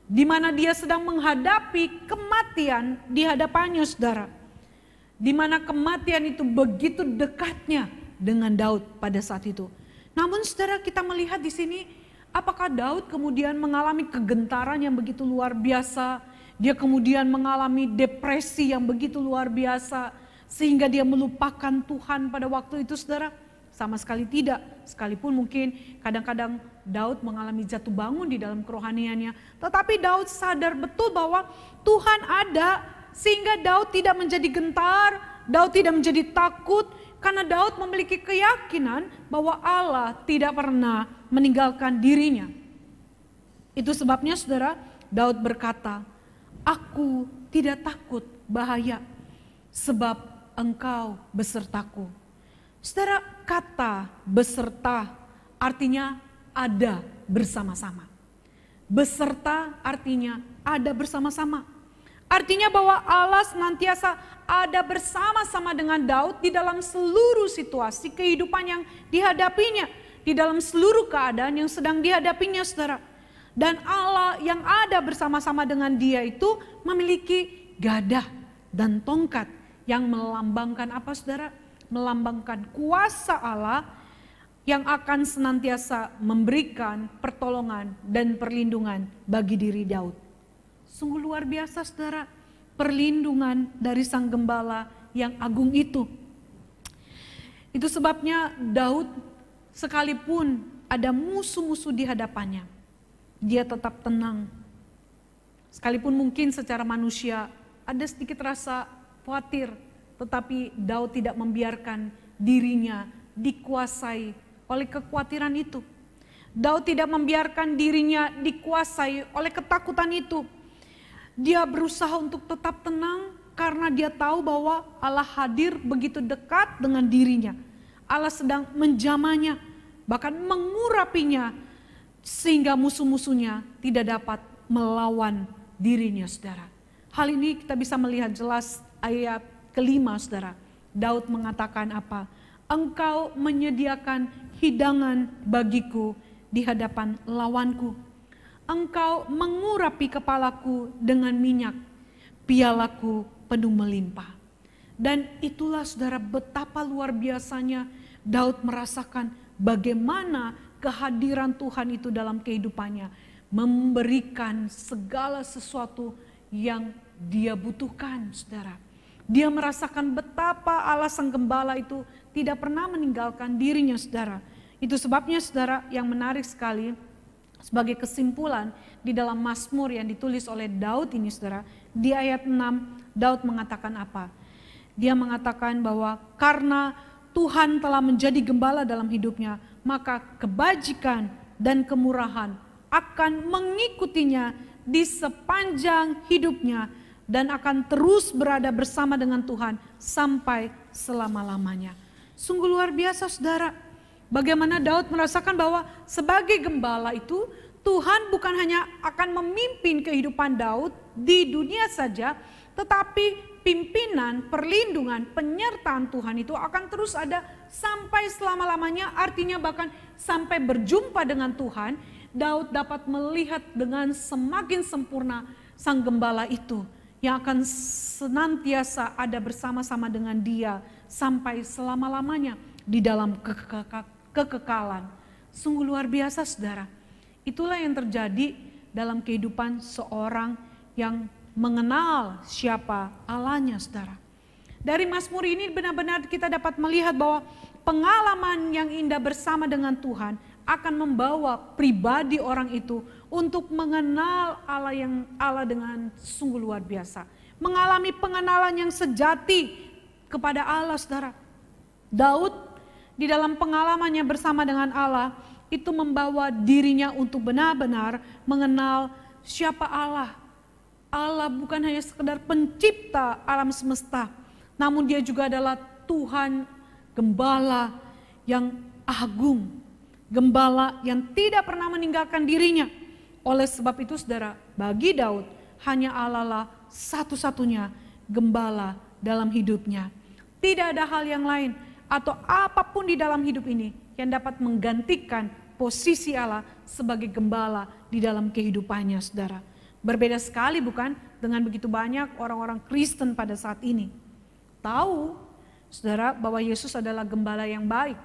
di mana dia sedang menghadapi kematian di hadapannya saudara. Di mana kematian itu begitu dekatnya dengan Daud pada saat itu. Namun saudara, kita melihat di sini apakah Daud kemudian mengalami kegentaran yang begitu luar biasa, dia kemudian mengalami depresi yang begitu luar biasa, sehingga dia melupakan Tuhan pada waktu itu saudara? Sama sekali tidak. Sekalipun mungkin kadang-kadang Daud mengalami jatuh bangun di dalam kerohaniannya. Tetapi Daud sadar betul bahwa Tuhan ada, sehingga Daud tidak menjadi gentar, Daud tidak menjadi takut. Karena Daud memiliki keyakinan bahwa Allah tidak pernah meninggalkan dirinya. Itu sebabnya saudara, Daud berkata, aku tidak takut bahaya, sebab engkau besertaku. Saudara, kata beserta artinya ada bersama-sama. Beserta artinya ada bersama-sama. Artinya bahwa Allah senantiasa ada bersama-sama dengan Daud di dalam seluruh situasi kehidupan yang dihadapinya, di dalam seluruh keadaan yang sedang dihadapinya, saudara. Dan Allah yang ada bersama-sama dengan dia itu memiliki gadah dan tongkat yang melambangkan apa, saudara? Melambangkan kuasa Allah yang akan senantiasa memberikan pertolongan dan perlindungan bagi diri Daud. Sungguh luar biasa, saudara, perlindungan dari Sang Gembala yang agung itu. Itu sebabnya Daud sekalipun ada musuh-musuh di hadapannya, dia tetap tenang. Sekalipun mungkin secara manusia ada sedikit rasa khawatir, tetapi Daud tidak membiarkan dirinya dikuasai oleh kekhawatiran itu. Daud tidak membiarkan dirinya dikuasai oleh ketakutan itu. Dia berusaha untuk tetap tenang karena dia tahu bahwa Allah hadir begitu dekat dengan dirinya. Allah sedang menjamahnya, bahkan mengurapinya sehingga musuh-musuhnya tidak dapat melawan dirinya, saudara. Hal ini kita bisa melihat jelas ayat kelima, saudara. Daud mengatakan apa? Engkau menyediakan hidangan bagiku di hadapan lawanku. Engkau mengurapi kepalaku dengan minyak, pialaku penuh melimpah. Dan itulah, saudara, betapa luar biasanya Daud merasakan bagaimana kehadiran Tuhan itu dalam kehidupannya, memberikan segala sesuatu yang dia butuhkan, saudara. Dia merasakan betapa Allah Sang Gembala itu tidak pernah meninggalkan dirinya, saudara. Itu sebabnya, saudara, yang menarik sekali sebagai kesimpulan di dalam Mazmur yang ditulis oleh Daud ini, saudara, di ayat 6 Daud mengatakan apa? Dia mengatakan bahwa karena Tuhan telah menjadi gembala dalam hidupnya, maka kebajikan dan kemurahan akan mengikutinya di sepanjang hidupnya dan akan terus berada bersama dengan Tuhan sampai selama-lamanya. Sungguh luar biasa, saudara. Bagaimana Daud merasakan bahwa sebagai gembala itu Tuhan bukan hanya akan memimpin kehidupan Daud di dunia saja, tetapi pimpinan, perlindungan, penyertaan Tuhan itu akan terus ada sampai selama-lamanya. Artinya bahkan sampai berjumpa dengan Tuhan, Daud dapat melihat dengan semakin sempurna Sang Gembala itu yang akan senantiasa ada bersama-sama dengan dia sampai selama-lamanya di dalam kekekalan. Sungguh luar biasa, saudara. Itulah yang terjadi dalam kehidupan seorang yang mengenal siapa Allahnya, saudara. Dari Mazmur ini benar-benar kita dapat melihat bahwa pengalaman yang indah bersama dengan Tuhan akan membawa pribadi orang itu untuk mengenal Allah dengan sungguh luar biasa. Mengalami pengenalan yang sejati kepada Allah, saudara. Daud di dalam pengalamannya bersama dengan Allah itu membawa dirinya untuk benar-benar mengenal siapa Allah. Allah bukan hanya sekedar pencipta alam semesta, namun dia juga adalah Tuhan Gembala yang agung, Gembala yang tidak pernah meninggalkan dirinya. Oleh sebab itu, saudara, bagi Daud hanya Allah lah satu-satunya Gembala dalam hidupnya. Tidak ada hal yang lain atau apapun di dalam hidup ini yang dapat menggantikan posisi Allah sebagai Gembala di dalam kehidupannya, saudara. Berbeda sekali bukan dengan begitu banyak orang-orang Kristen pada saat ini. Tahu, saudara, bahwa Yesus adalah Gembala yang baik.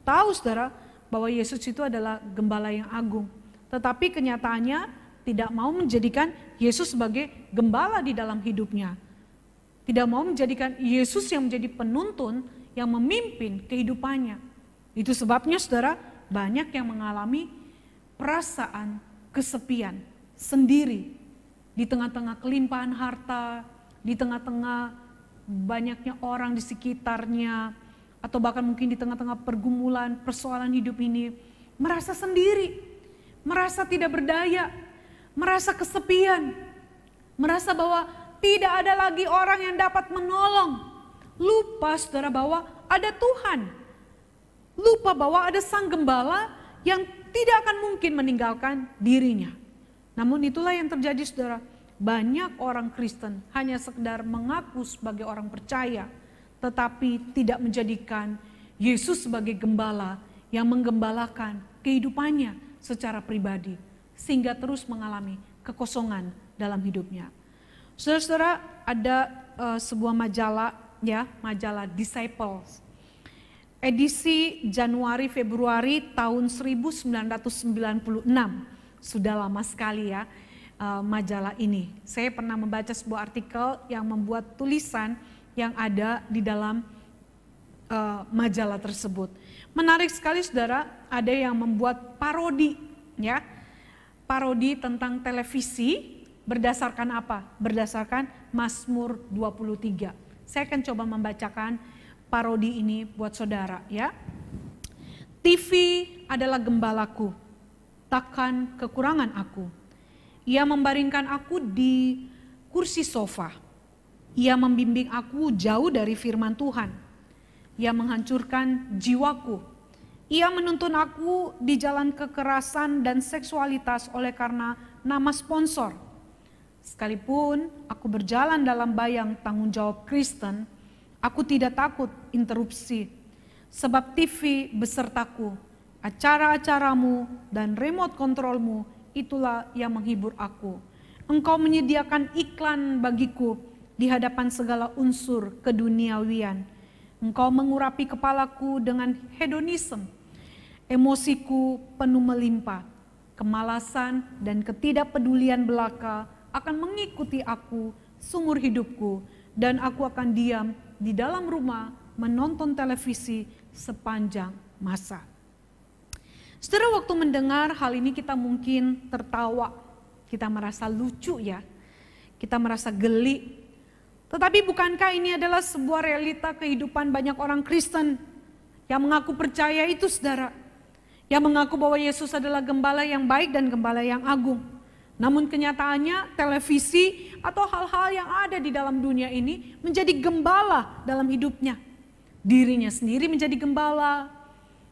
Tahu, saudara, bahwa Yesus itu adalah Gembala yang agung. Tetapi kenyataannya tidak mau menjadikan Yesus sebagai Gembala di dalam hidupnya. Tidak mau menjadikan Yesus yang menjadi penuntun yang memimpin kehidupannya. Itu sebabnya, saudara, banyak yang mengalami perasaan kesepian sendiri di tengah-tengah kelimpahan harta, di tengah-tengah banyaknya orang di sekitarnya, atau bahkan mungkin di tengah-tengah pergumulan persoalan hidup ini, merasa sendiri, merasa tidak berdaya, merasa kesepian, merasa bahwa tidak ada lagi orang yang dapat menolong. Lupa, saudara, bahwa ada Tuhan. Lupa bahwa ada Sang Gembala yang tidak akan mungkin meninggalkan dirinya. Namun itulah yang terjadi saudara. Banyak orang Kristen hanya sekedar mengaku sebagai orang percaya, tetapi tidak menjadikan Yesus sebagai gembala yang menggembalakan kehidupannya secara pribadi, sehingga terus mengalami kekosongan dalam hidupnya. Saudara-saudara, ada sebuah majalah, ya, majalah Disciples, edisi Januari-Februari tahun 1996, sudah lama sekali ya majalah ini. Saya pernah membaca sebuah artikel yang membuat tulisan yang ada di dalam majalah tersebut. Menarik sekali saudara, ada yang membuat parodi, ya, parodi tentang televisi berdasarkan apa? Berdasarkan Mazmur 23. Saya akan coba membacakan parodi ini buat saudara, ya. TV adalah gembalaku, takkan kekurangan aku. Ia membaringkan aku di kursi sofa. Ia membimbing aku jauh dari firman Tuhan. Ia menghancurkan jiwaku. Ia menuntun aku di jalan kekerasan dan seksualitas oleh karena nama sponsor. Sekalipun aku berjalan dalam bayang tanggung jawab Kristen, aku tidak takut interupsi. Sebab TV besertaku, acara-acaramu dan remote kontrolmu, itulah yang menghibur aku. Engkau menyediakan iklan bagiku di hadapan segala unsur keduniawian. Engkau mengurapi kepalaku dengan hedonisme. Emosiku penuh melimpah. Kemalasan dan ketidakpedulian belaka akan mengikuti aku seumur hidupku. Dan aku akan diam di dalam rumah menonton televisi sepanjang masa. Saudara, waktu mendengar hal ini kita mungkin tertawa, kita merasa lucu ya, kita merasa geli. Tetapi bukankah ini adalah sebuah realita kehidupan banyak orang Kristen yang mengaku percaya itu saudara, yang mengaku bahwa Yesus adalah gembala yang baik dan gembala yang agung. Namun kenyataannya televisi atau hal-hal yang ada di dalam dunia ini menjadi gembala dalam hidupnya. Dirinya sendiri menjadi gembala.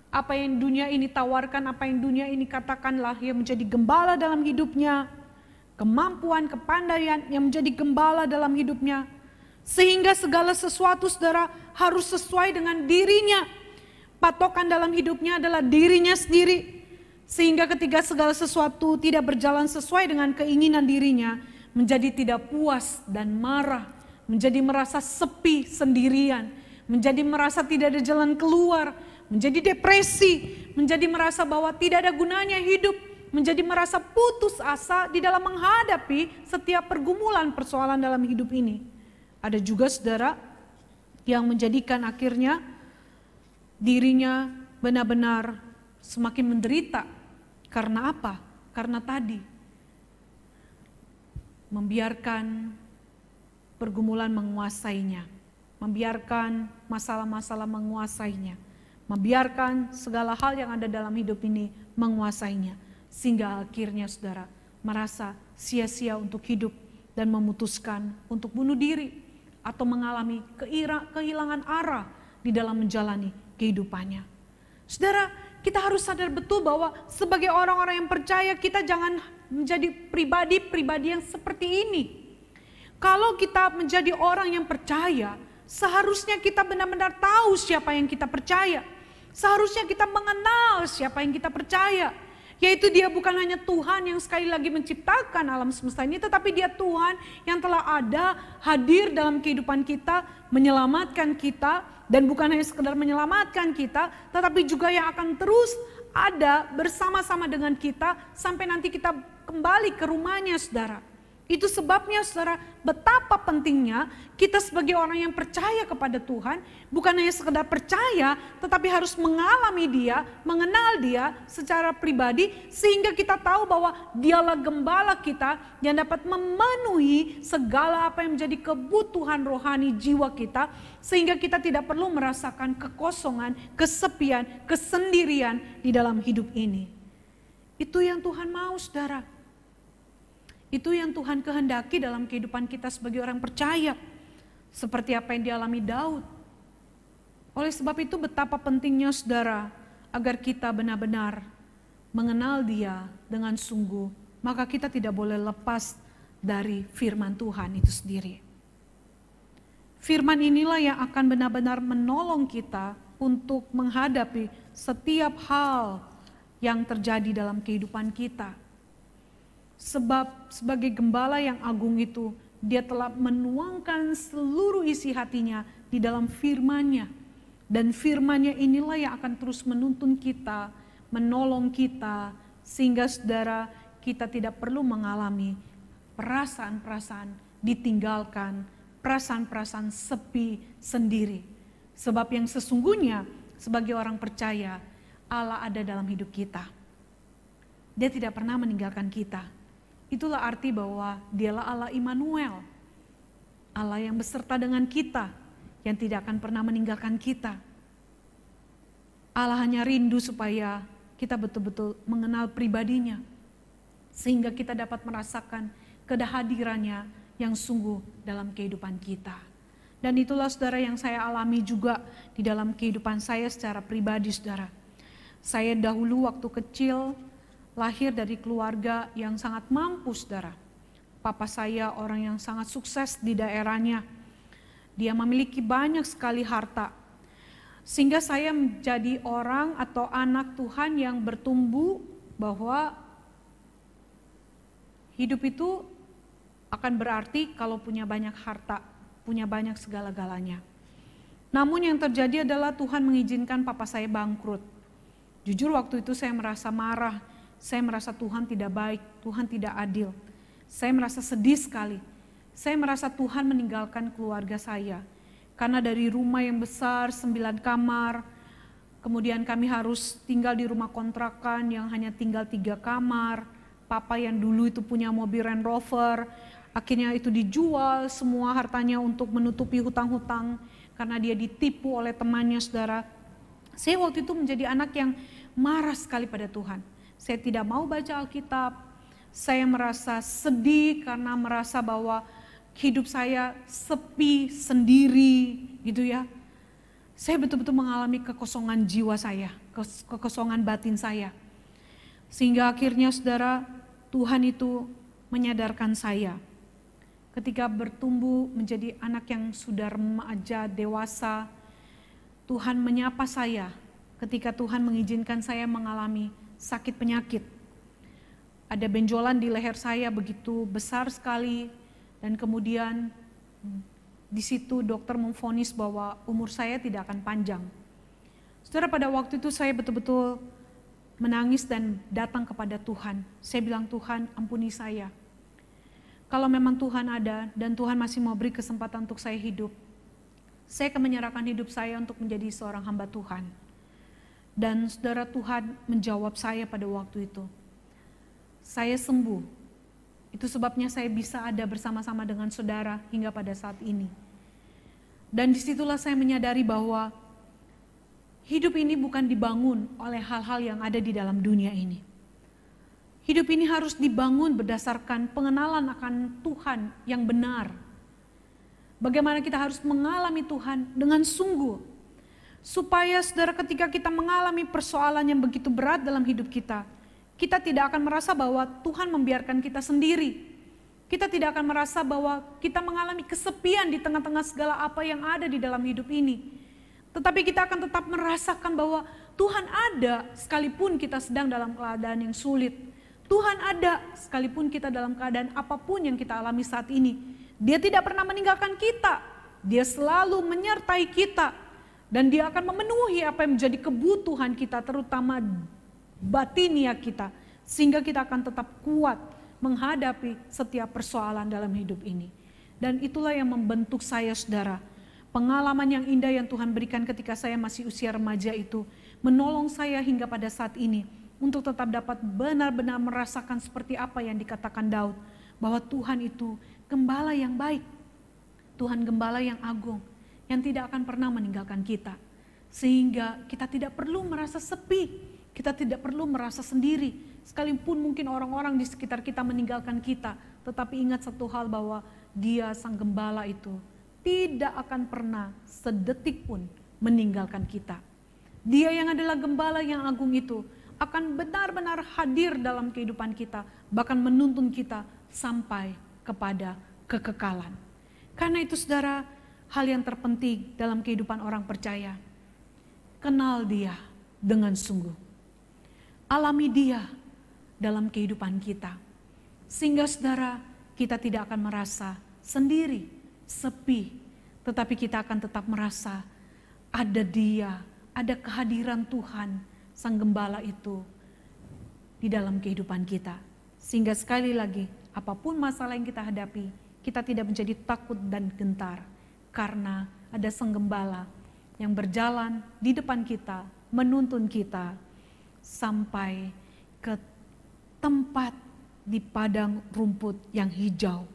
Apa yang dunia ini tawarkan, apa yang dunia ini katakanlah yang menjadi gembala dalam hidupnya. Kemampuan, kepandaian yang menjadi gembala dalam hidupnya. Sehingga segala sesuatu saudara harus sesuai dengan dirinya. Patokan dalam hidupnya adalah dirinya sendiri. Sehingga ketika segala sesuatu tidak berjalan sesuai dengan keinginan dirinya, menjadi tidak puas dan marah. Menjadi merasa sepi sendirian. Menjadi merasa tidak ada jalan keluar. Menjadi depresi, menjadi merasa bahwa tidak ada gunanya hidup, menjadi merasa putus asa di dalam menghadapi setiap pergumulan persoalan dalam hidup ini. Ada juga saudara yang menjadikan akhirnya dirinya benar-benar semakin menderita. Karena apa? Karena tadi membiarkan pergumulan menguasainya, membiarkan masalah-masalah menguasainya. Membiarkan segala hal yang ada dalam hidup ini menguasainya. Sehingga akhirnya saudara merasa sia-sia untuk hidup dan memutuskan untuk bunuh diri. Atau mengalami kehilangan arah di dalam menjalani kehidupannya. Saudara, kita harus sadar betul bahwa sebagai orang-orang yang percaya kita jangan menjadi pribadi-pribadi yang seperti ini. Kalau kita menjadi orang yang percaya, seharusnya kita benar-benar tahu siapa yang kita percaya. Seharusnya kita mengenal siapa yang kita percaya. Yaitu dia bukan hanya Tuhan yang sekali lagi menciptakan alam semesta ini, tetapi dia Tuhan yang telah ada, hadir dalam kehidupan kita, menyelamatkan kita, dan bukan hanya sekedar menyelamatkan kita, tetapi juga yang akan terus ada bersama-sama dengan kita sampai nanti kita kembali ke rumahnya saudara. Itu sebabnya saudara, betapa pentingnya kita sebagai orang yang percaya kepada Tuhan, bukan hanya sekedar percaya, tetapi harus mengalami dia, mengenal dia secara pribadi, sehingga kita tahu bahwa dialah gembala kita yang dapat memenuhi segala apa yang menjadi kebutuhan rohani jiwa kita, sehingga kita tidak perlu merasakan kekosongan, kesepian, kesendirian di dalam hidup ini. Itu yang Tuhan mau saudara. Itu yang Tuhan kehendaki dalam kehidupan kita sebagai orang percaya. Seperti apa yang dialami Daud. Oleh sebab itu betapa pentingnya saudara agar kita benar-benar mengenal dia dengan sungguh maka kita tidak boleh lepas dari firman Tuhan itu sendiri. Firman inilah yang akan benar-benar menolong kita untuk menghadapi setiap hal yang terjadi dalam kehidupan kita. Sebab sebagai gembala yang agung itu, dia telah menuangkan seluruh isi hatinya di dalam firman-Nya. Dan firman-Nya inilah yang akan terus menuntun kita, menolong kita, sehingga saudara kita tidak perlu mengalami perasaan-perasaan ditinggalkan, perasaan-perasaan sepi sendiri. Sebab yang sesungguhnya sebagai orang percaya, Allah ada dalam hidup kita. Dia tidak pernah meninggalkan kita. Itulah arti bahwa dialah Allah Immanuel, Allah yang beserta dengan kita, yang tidak akan pernah meninggalkan kita. Allah hanya rindu supaya kita betul-betul mengenal pribadinya, sehingga kita dapat merasakan kehadirannya yang sungguh dalam kehidupan kita. Dan itulah saudara yang saya alami juga di dalam kehidupan saya secara pribadi saudara. Saya dahulu waktu kecil lahir dari keluarga yang sangat mampu saudara. Papa saya orang yang sangat sukses di daerahnya. Dia memiliki banyak sekali harta. Sehingga saya menjadi orang atau anak Tuhan yang bertumbuh bahwa hidup itu akan berarti kalau punya banyak harta, punya banyak segala-galanya. Namun yang terjadi adalah Tuhan mengizinkan papa saya bangkrut. Jujur waktu itu saya merasa marah. Saya merasa Tuhan tidak baik, Tuhan tidak adil. Saya merasa sedih sekali. Saya merasa Tuhan meninggalkan keluarga saya. Karena dari rumah yang besar, 9 kamar, kemudian kami harus tinggal di rumah kontrakan yang hanya tinggal 3 kamar. Papa yang dulu itu punya mobil Range Rover, akhirnya itu dijual semua hartanya untuk menutupi hutang-hutang. Karena dia ditipu oleh temannya saudara. Saya waktu itu menjadi anak yang marah sekali pada Tuhan. Saya tidak mau baca Alkitab, saya merasa sedih karena merasa bahwa hidup saya sepi sendiri gitu ya. Saya betul-betul mengalami kekosongan jiwa saya, kekosongan batin saya. Sehingga akhirnya saudara, Tuhan itu menyadarkan saya. Ketika bertumbuh menjadi anak yang sudah remaja, dewasa, Tuhan menyapa saya ketika Tuhan mengizinkan saya mengalami sakit penyakit. Ada benjolan di leher saya begitu besar sekali dan kemudian di situ dokter memvonis bahwa umur saya tidak akan panjang. Saudara, pada waktu itu saya betul-betul menangis dan datang kepada Tuhan. Saya bilang, Tuhan ampuni saya. Kalau memang Tuhan ada dan Tuhan masih mau beri kesempatan untuk saya hidup, saya akan menyerahkan hidup saya untuk menjadi seorang hamba Tuhan. Dan saudara, Tuhan menjawab saya pada waktu itu. Saya sembuh. Itu sebabnya saya bisa ada bersama-sama dengan saudara hingga pada saat ini. Dan disitulah saya menyadari bahwa hidup ini bukan dibangun oleh hal-hal yang ada di dalam dunia ini. Hidup ini harus dibangun berdasarkan pengenalan akan Tuhan yang benar. Bagaimana kita harus mengalami Tuhan dengan sungguh. Supaya saudara, ketika kita mengalami persoalan yang begitu berat dalam hidup kita, kita tidak akan merasa bahwa Tuhan membiarkan kita sendiri. Kita tidak akan merasa bahwa kita mengalami kesepian di tengah-tengah segala apa yang ada di dalam hidup ini. Tetapi kita akan tetap merasakan bahwa Tuhan ada sekalipun kita sedang dalam keadaan yang sulit. Tuhan ada sekalipun kita dalam keadaan apapun yang kita alami saat ini. Dia tidak pernah meninggalkan kita. Dia selalu menyertai kita. Dan dia akan memenuhi apa yang menjadi kebutuhan kita, terutama batinia kita. Sehingga kita akan tetap kuat menghadapi setiap persoalan dalam hidup ini. Dan itulah yang membentuk saya saudara. Pengalaman yang indah yang Tuhan berikan ketika saya masih usia remaja itu menolong saya hingga pada saat ini untuk tetap dapat benar-benar merasakan seperti apa yang dikatakan Daud, bahwa Tuhan itu gembala yang baik, Tuhan gembala yang agung, yang tidak akan pernah meninggalkan kita. Sehingga kita tidak perlu merasa sepi, kita tidak perlu merasa sendiri. Sekalipun mungkin orang-orang di sekitar kita meninggalkan kita, tetapi ingat satu hal, bahwa Dia sang gembala itu tidak akan pernah sedetik pun meninggalkan kita. Dia yang adalah gembala yang agung itu akan benar-benar hadir dalam kehidupan kita, bahkan menuntun kita sampai kepada kekekalan. Karena itu saudara, hal yang terpenting dalam kehidupan orang percaya, kenal Dia dengan sungguh. Alami Dia dalam kehidupan kita. Sehingga saudara, kita tidak akan merasa sendiri, sepi, tetapi kita akan tetap merasa ada Dia, ada kehadiran Tuhan, Sang Gembala itu di dalam kehidupan kita. Sehingga sekali lagi, apapun masalah yang kita hadapi, kita tidak menjadi takut dan gentar. Karena ada Sang Gembala yang berjalan di depan kita, menuntun kita sampai ke tempat di padang rumput yang hijau.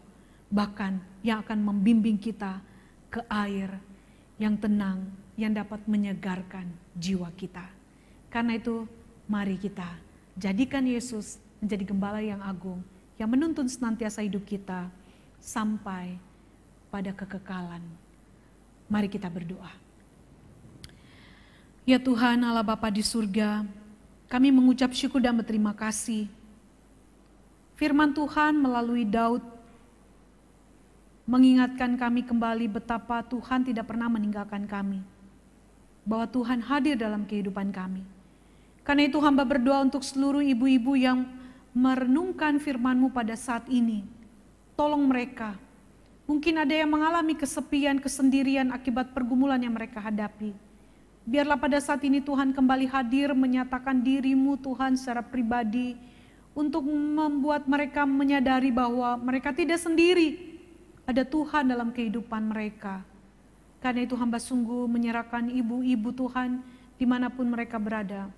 Bahkan yang akan membimbing kita ke air yang tenang, yang dapat menyegarkan jiwa kita. Karena itu mari kita jadikan Yesus menjadi Gembala yang agung, yang menuntun senantiasa hidup kita sampai pada kekekalan. Mari kita berdoa. Ya Tuhan Allah Bapa di surga, kami mengucap syukur dan berterima kasih. Firman Tuhan melalui Daud mengingatkan kami kembali betapa Tuhan tidak pernah meninggalkan kami. Bahwa Tuhan hadir dalam kehidupan kami. Karena itu hamba berdoa untuk seluruh ibu-ibu yang merenungkan firman-Mu pada saat ini. Tolong mereka. Mungkin ada yang mengalami kesepian, kesendirian akibat pergumulan yang mereka hadapi. Biarlah pada saat ini Tuhan kembali hadir menyatakan diri-Mu Tuhan secara pribadi. Untuk membuat mereka menyadari bahwa mereka tidak sendiri. Ada Tuhan dalam kehidupan mereka. Karena itu hamba sungguh menyerahkan ibu-ibu Tuhan dimanapun mereka berada.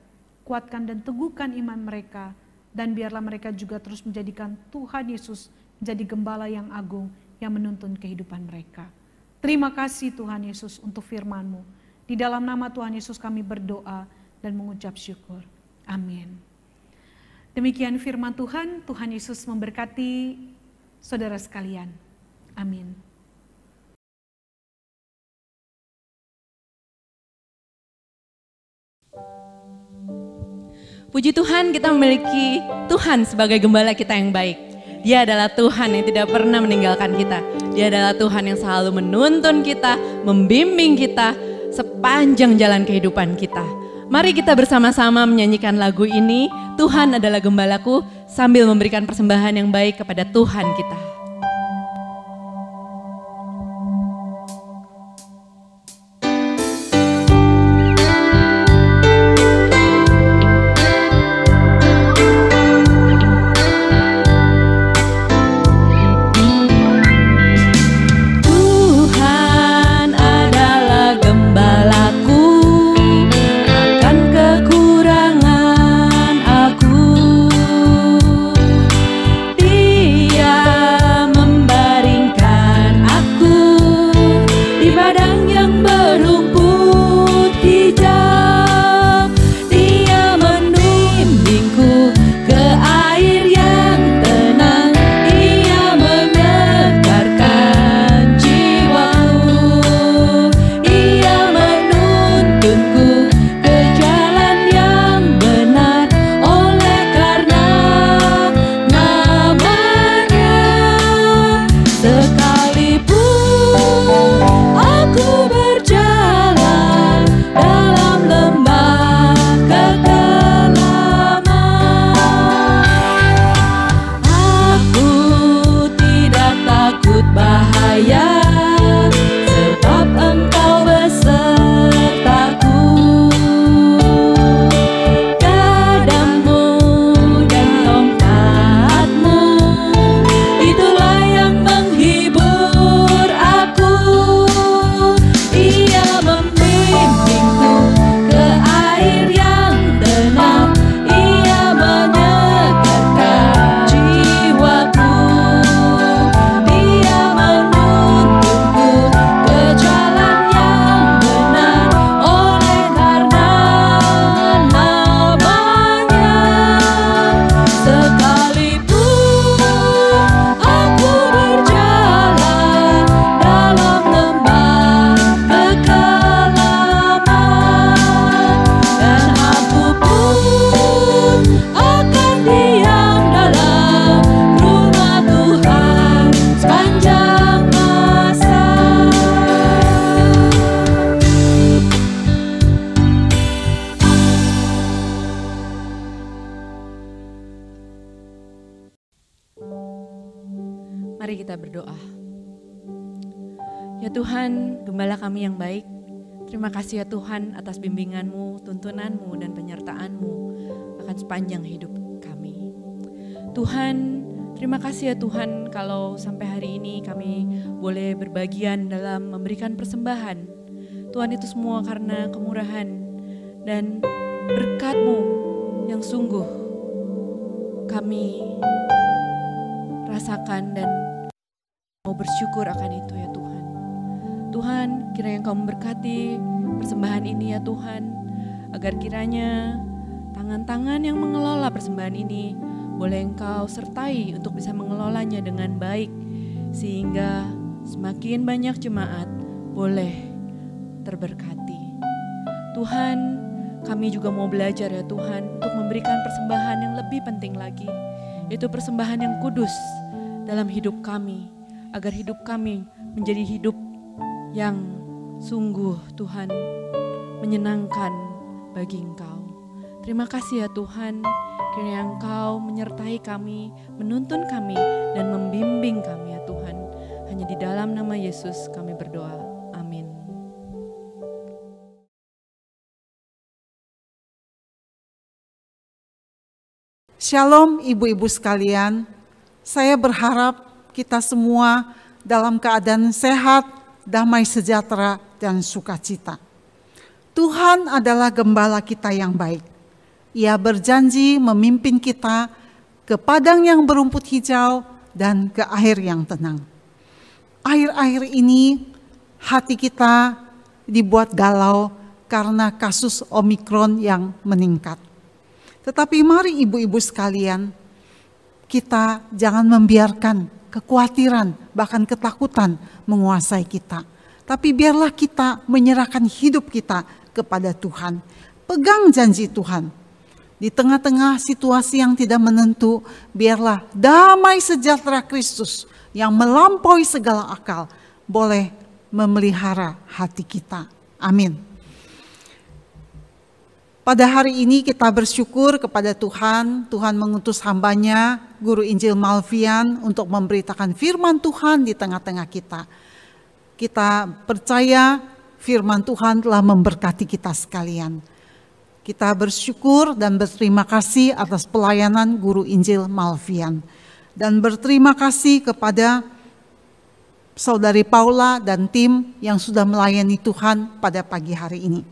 Kuatkan dan teguhkan iman mereka. Dan biarlah mereka juga terus menjadikan Tuhan Yesus menjadi Gembala yang agung yang menuntun kehidupan mereka. Terima kasih Tuhan Yesus untuk firman-Mu. Di dalam nama Tuhan Yesus kami berdoa dan mengucap syukur. Amin. Demikian firman Tuhan, Tuhan Yesus memberkati saudara sekalian. Amin. Puji Tuhan, kita memiliki Tuhan sebagai Gembala kita yang baik. Dia adalah Tuhan yang tidak pernah meninggalkan kita. Dia adalah Tuhan yang selalu menuntun kita, membimbing kita sepanjang jalan kehidupan kita. Mari kita bersama-sama menyanyikan lagu ini, Tuhan adalah Gembalaku, sambil memberikan persembahan yang baik kepada Tuhan kita. Sekalipun aku berjalan kita berdoa. Ya Tuhan, Gembala kami yang baik, terima kasih ya Tuhan atas bimbingan-Mu, tuntunan-Mu, dan penyertaan-Mu akan sepanjang hidup kami. Tuhan, terima kasih ya Tuhan kalau sampai hari ini kami boleh berbagian dalam memberikan persembahan. Tuhan, itu semua karena kemurahan dan berkat-Mu yang sungguh kami rasakan dan mau bersyukur akan itu ya Tuhan. Tuhan, kiranya Engkau memberkati persembahan ini ya Tuhan, agar kiranya tangan-tangan yang mengelola persembahan ini boleh Engkau sertai untuk bisa mengelolanya dengan baik, sehingga semakin banyak jemaat boleh terberkati. Tuhan, kami juga mau belajar ya Tuhan untuk memberikan persembahan yang lebih penting lagi, yaitu persembahan yang kudus dalam hidup kami, agar hidup kami menjadi hidup yang sungguh Tuhan menyenangkan bagi Engkau. Terima kasih ya Tuhan, kiranya Engkau menyertai kami, menuntun kami, dan membimbing kami ya Tuhan. Hanya di dalam nama Yesus kami berdoa. Amin. Shalom ibu-ibu sekalian, saya berharap kita semua dalam keadaan sehat, damai sejahtera, dan sukacita. Tuhan adalah gembala kita yang baik. Ia berjanji memimpin kita ke padang yang berumput hijau dan ke air yang tenang. Akhir-akhir ini hati kita dibuat galau karena kasus Omikron yang meningkat. Tetapi mari ibu-ibu sekalian, kita jangan membiarkan kekhawatiran, bahkan ketakutan menguasai kita. Tapi biarlah kita menyerahkan hidup kita kepada Tuhan. Pegang janji Tuhan. Di tengah-tengah situasi yang tidak menentu, biarlah damai sejahtera Kristus yang melampaui segala akal boleh memelihara hati kita. Amin. Pada hari ini kita bersyukur kepada Tuhan. Tuhan mengutus hamba-Nya, Guru Injil Malvian, untuk memberitakan firman Tuhan di tengah-tengah kita. Kita percaya firman Tuhan telah memberkati kita sekalian. Kita bersyukur dan berterima kasih atas pelayanan Guru Injil Malvian. Dan berterima kasih kepada Saudari Paula dan tim yang sudah melayani Tuhan pada pagi hari ini.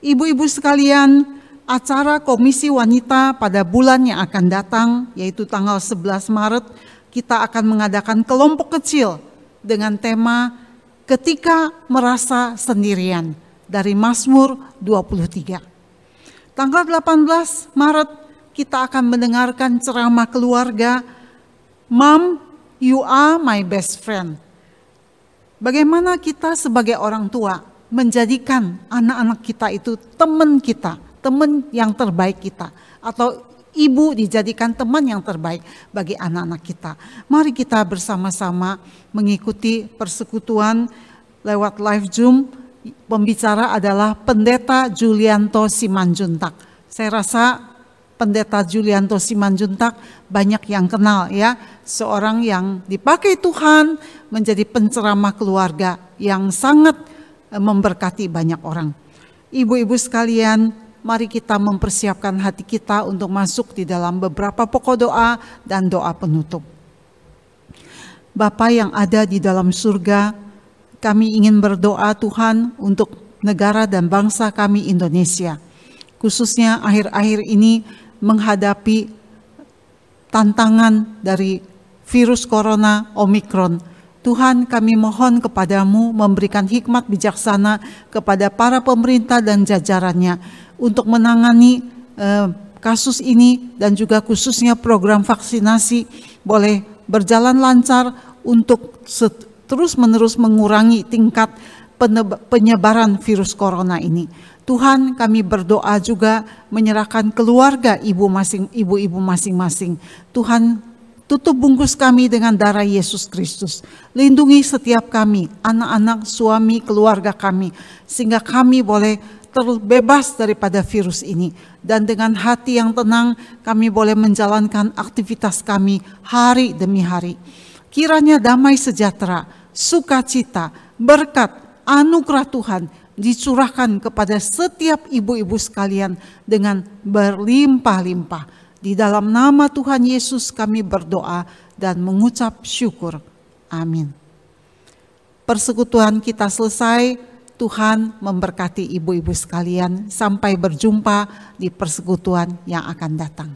Ibu-ibu sekalian, acara Komisi Wanita pada bulan yang akan datang, yaitu tanggal 11 Maret, kita akan mengadakan kelompok kecil dengan tema Ketika Merasa Sendirian dari Mazmur 23. Tanggal 18 Maret, kita akan mendengarkan ceramah keluarga, Mom, You Are My Best Friend. Bagaimana kita sebagai orang tua menjadikan anak-anak kita itu teman kita, teman yang terbaik kita, atau ibu dijadikan teman yang terbaik bagi anak-anak kita. Mari kita bersama-sama mengikuti persekutuan lewat live Zoom. Pembicara adalah Pendeta Julianto Simanjuntak. Saya rasa Pendeta Julianto Simanjuntak banyak yang kenal ya, seorang yang dipakai Tuhan menjadi penceramah keluarga yang sangat memberkati banyak orang. Ibu-ibu sekalian, mari kita mempersiapkan hati kita untuk masuk di dalam beberapa pokok doa dan doa penutup. Bapa yang ada di dalam surga, kami ingin berdoa Tuhan untuk negara dan bangsa kami Indonesia. Khususnya akhir-akhir ini menghadapi tantangan dari virus corona Omikron. Tuhan, kami mohon kepadamu memberikan hikmat bijaksana kepada para pemerintah dan jajarannya untuk menangani kasus ini, dan juga khususnya program vaksinasi boleh berjalan lancar untuk terus-menerus mengurangi tingkat penyebaran virus corona ini. Tuhan, kami berdoa juga menyerahkan keluarga ibu-ibu masing-masing. Tuhan, tutup bungkus kami dengan darah Yesus Kristus. Lindungi setiap kami, anak-anak, suami, keluarga kami, sehingga kami boleh terbebas daripada virus ini. Dan dengan hati yang tenang, kami boleh menjalankan aktivitas kami hari demi hari. Kiranya damai sejahtera, sukacita, berkat, anugerah Tuhan dicurahkan kepada setiap ibu-ibu sekalian dengan berlimpah-limpah. Di dalam nama Tuhan Yesus kami berdoa dan mengucap syukur. Amin. Persekutuan kita selesai. Tuhan memberkati ibu-ibu sekalian. Sampai berjumpa di persekutuan yang akan datang.